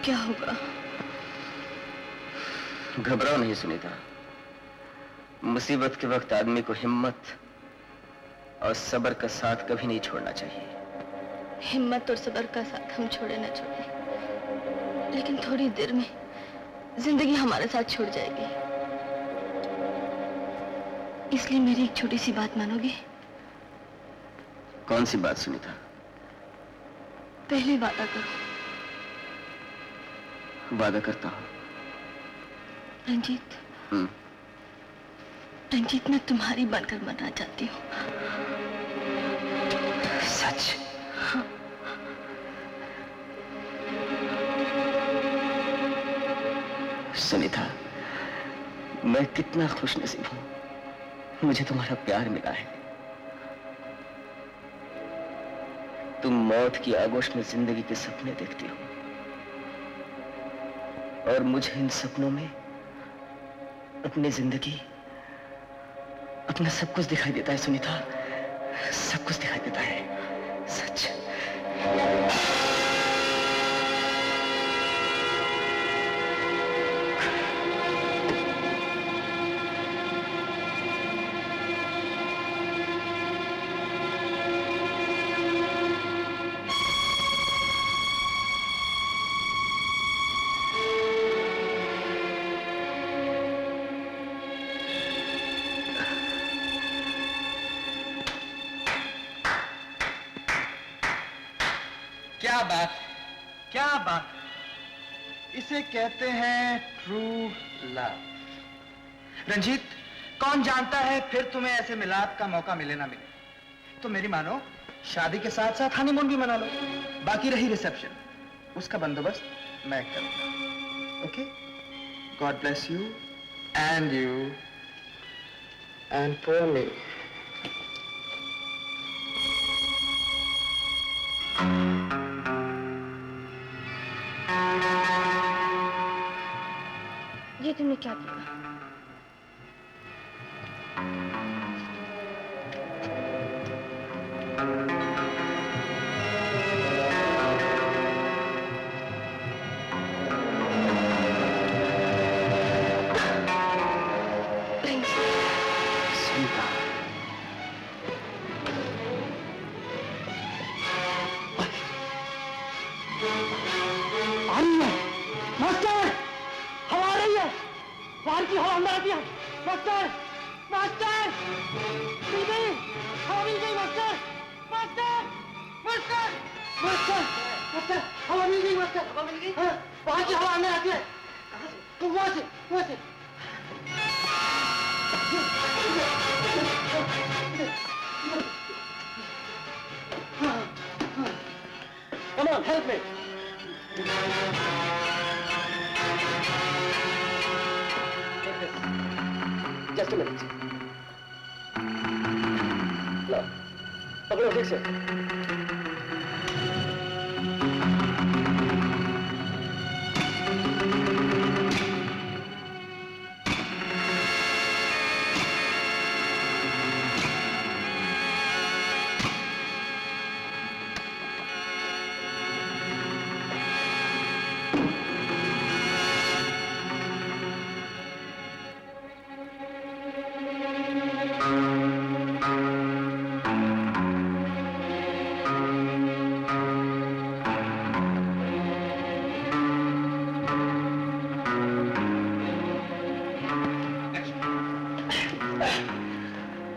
क्या होगा? घबराओ नहीं सुनीता। मुसीबत के वक्त आदमी को हिम्मत और सब्र का साथ कभी नहीं छोड़ना चाहिए। हिम्मत और सब्र का साथ हम छोड़े न छोड़े, लेकिन थोड़ी देर में जिंदगी हमारे साथ छूट जाएगी। इसलिए मेरी एक छोटी सी बात मानोगे? कौन सी बात सुनीता? पहले वादा करो। वादा करता हूँ। रंजीत, रंजीत, मैं तुम्हारी बनकर मरना चाहती हूँ। सच? हाँ। सुनीता, मैं कितना खुशनसीब हूँ, मुझे तुम्हारा प्यार मिला है। तुम मौत की आगोश में जिंदगी के सपने देखती हो और मुझे इन सपनों में अपनी जिंदगी, अपना सब कुछ दिखाई देता है सुनीता, सब कुछ दिखाई देता है। सच। क्या बात, क्या बात। इसे कहते हैं ट्रू लव। रंजीत, कौन जानता है फिर तुम्हें ऐसे मिलाप का मौका मिले ना मिले। तो मेरी मानो, शादी के साथ साथ हनीमून भी मना लो। बाकी रही रिसेप्शन, उसका बंदोबस्त मैं करूंगा। Okay? God bless you and for me. ये तुमने क्या किया? बाहर की हवा अंदर आती है। मास्टर, मास्टर, मिल गई, हवा मिल गई master, master, master, master, master, हवा मिल गई मास्टर, हवा मिल गई। हाँ, बाहर की हवा अंदर आती है। कहाँ से? तो वहाँ से, वहाँ से। Come on, help me. Just a minute. लो, पकड़ो ठीक से।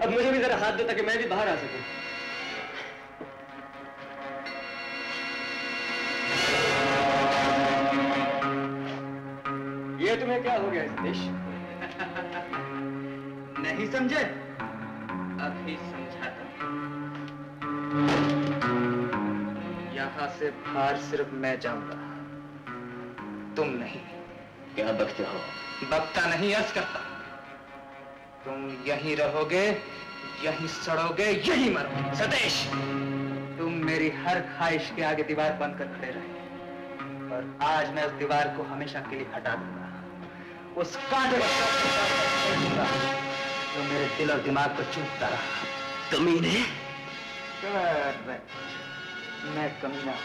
अब मुझे भी जरा हाथ दो ताकि मैं भी बाहर आ सकूं। ये तुम्हें क्या हो गया सतीश? नहीं समझे? अभी समझाता हूं। यहां से बाहर सिर्फ मैं जाऊंगा, तुम नहीं। क्या बकते हो? बकता नहीं, अर्ज करता। तुम यहीं रहोगे, यहीं सड़ोगे, यहीं मरोगे। सतीश, तुम मेरी हर ख्वाहिश के आगे दीवार बनकर खड़े रहे, और आज मैं उस दीवार को हमेशा के लिए हटा दूंगा। उस कांटे को दूंगा जो मेरे दिल और दिमाग को चूसता रहा। कमीने? मैं कमीना।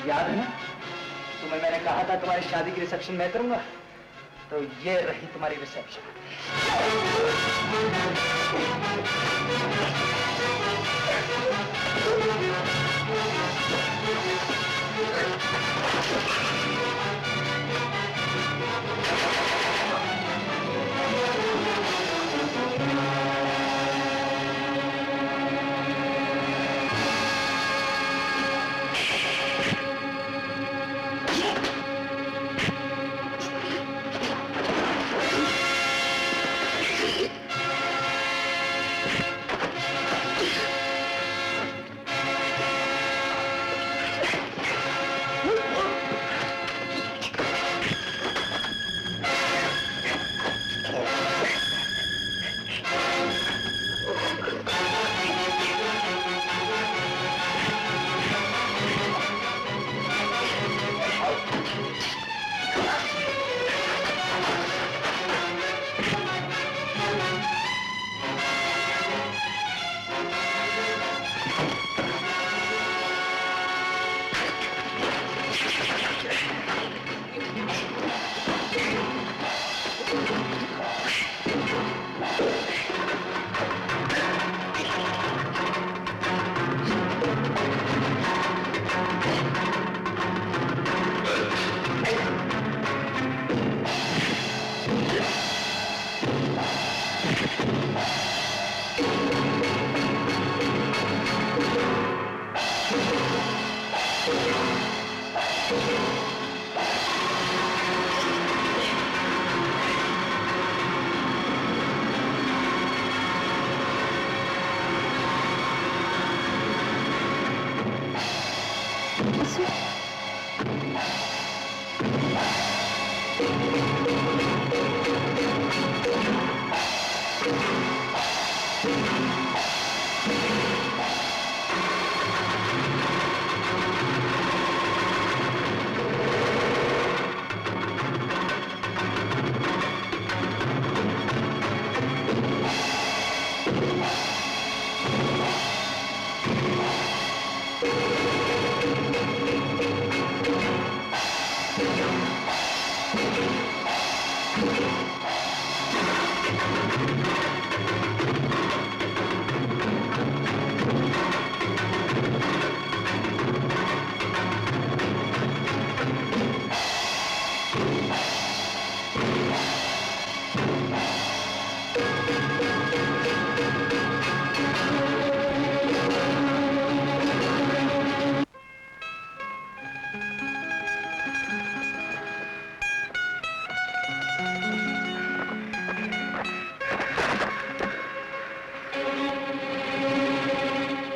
याद है ना, तुम्हें मैंने कहा था तुम्हारी शादी की रिसेप्शन मैं करूंगा, तो ये रही तुम्हारी रिसेप्शन।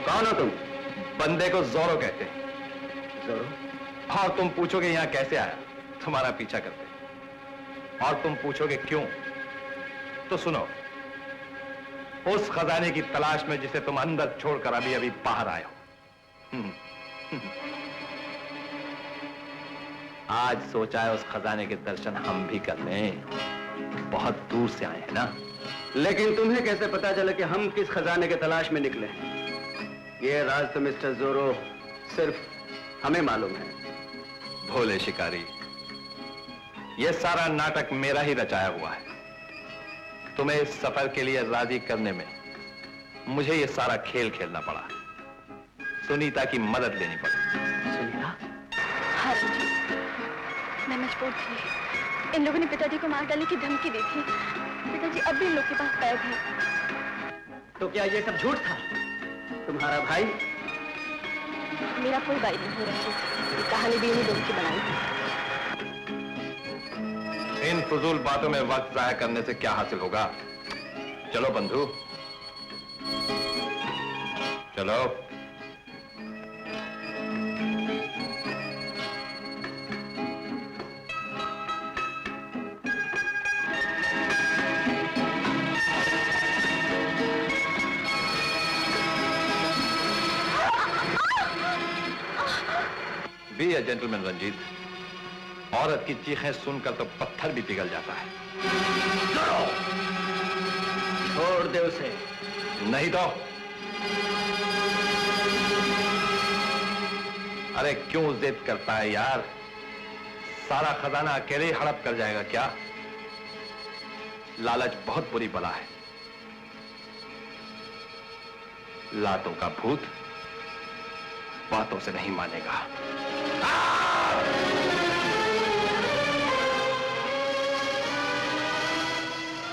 कौन हो तुम? बंदे को जोरो कहते हैं। जोरो? और तुम पूछोगे यहां कैसे आया, तुम्हारा पीछा करते। और तुम पूछोगे क्यों, तो सुनो। उस खजाने की तलाश में जिसे तुम अंदर छोड़कर अभी अभी बाहर आए हो। आज सोचा है उस खजाने के दर्शन हम भी कर लें। बहुत दूर से आए हैं ना। लेकिन तुम्हें कैसे पता चला कि हम किस खजाने के तलाश में निकले? ये राज तो मिस्टर जोरो सिर्फ हमें मालूम है। भोले शिकारी, यह सारा नाटक मेरा ही रचाया हुआ है। तुम्हें इस सफर के लिए राजी करने में मुझे यह सारा खेल खेलना पड़ा। सुनीता की मदद लेनी पड़ी। सुनीता? हाँ रंजीत, मैं मजबूर थी। इन लोगों ने पिताजी को मार डालने की धमकी दी थी। पिताजी अब भी इन लोग के पास कैद हैं। तो क्या ये सब झूठ था? तुम्हारा भाई? मेरा कोई भाई नहीं हो रंजीत, ये कहानी भी इन्हीं लोगों की बनाई थी। इन फजूल बातों में वक्त जाया करने से क्या हासिल होगा? चलो बंधु, चलो। Be a gentleman Ranjit. औरत की चीखें सुनकर तो पत्थर भी पिघल जाता है। छोड़ दे उसे। नहीं तो? अरे क्यों जिद करता है यार? सारा खजाना अकेले ही हड़प कर जाएगा क्या? लालच बहुत बुरी बला है। लातों का भूत बातों से नहीं मानेगा।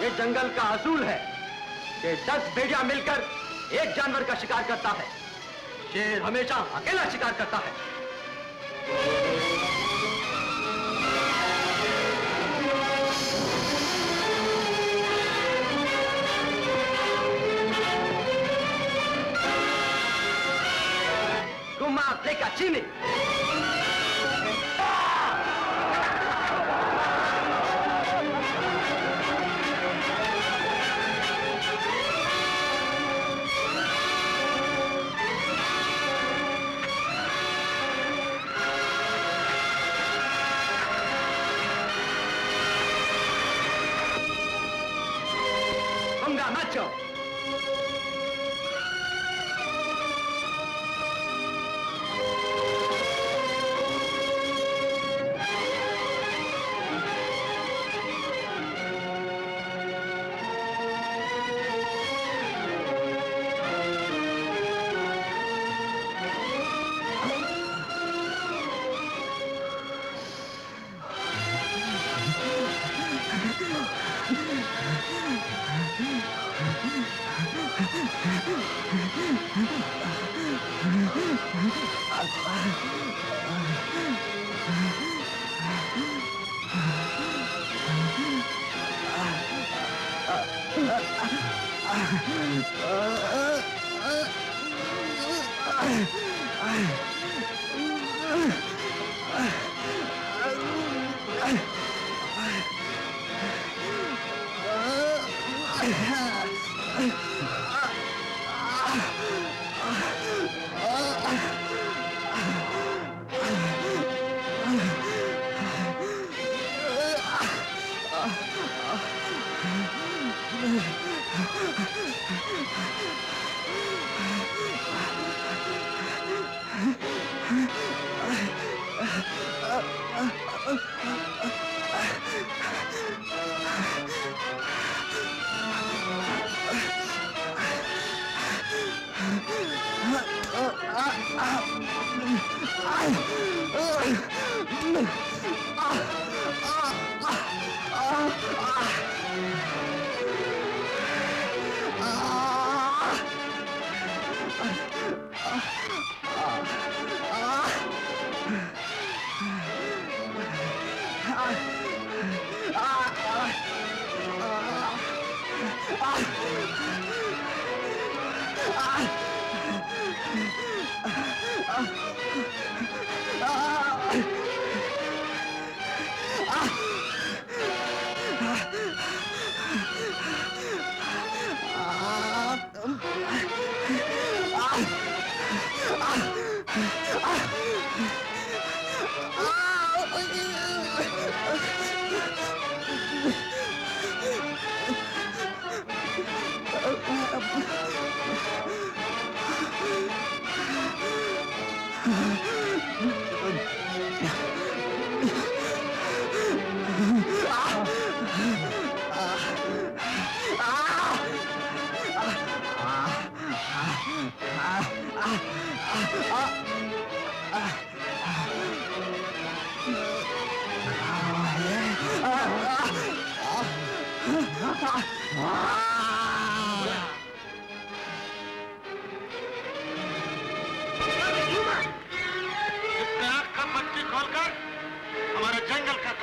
ये जंगल का असूल है कि 10 भेड़िया मिलकर एक जानवर का शिकार करता है। शेर हमेशा अकेला शिकार करता है। गुम्मा लेका चीनी। Macho.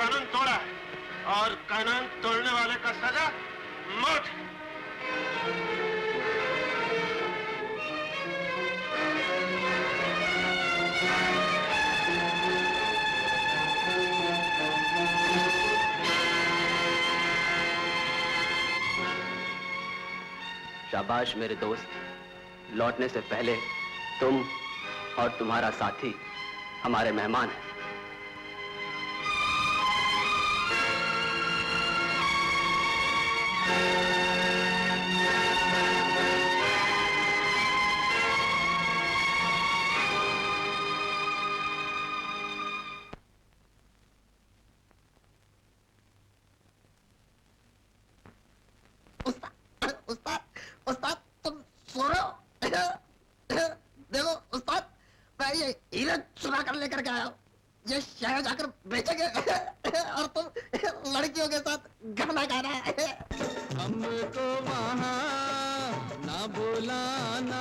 कानून तोड़ा है और कानून तोड़ने वाले का सजा मौत है। शाबाश मेरे दोस्त, लौटने से पहले तुम और तुम्हारा साथी हमारे मेहमान हैं। उस्ताद तुम सो रहे हो? देखो उस्ताद, मैं ये हीरे चुरा कर लेकर के आया हूँ। ये शहर जाकर बेचेंगे और तुम लड़कियों के साथ गाना गाना है। हमको वहाँ ना बुलाना।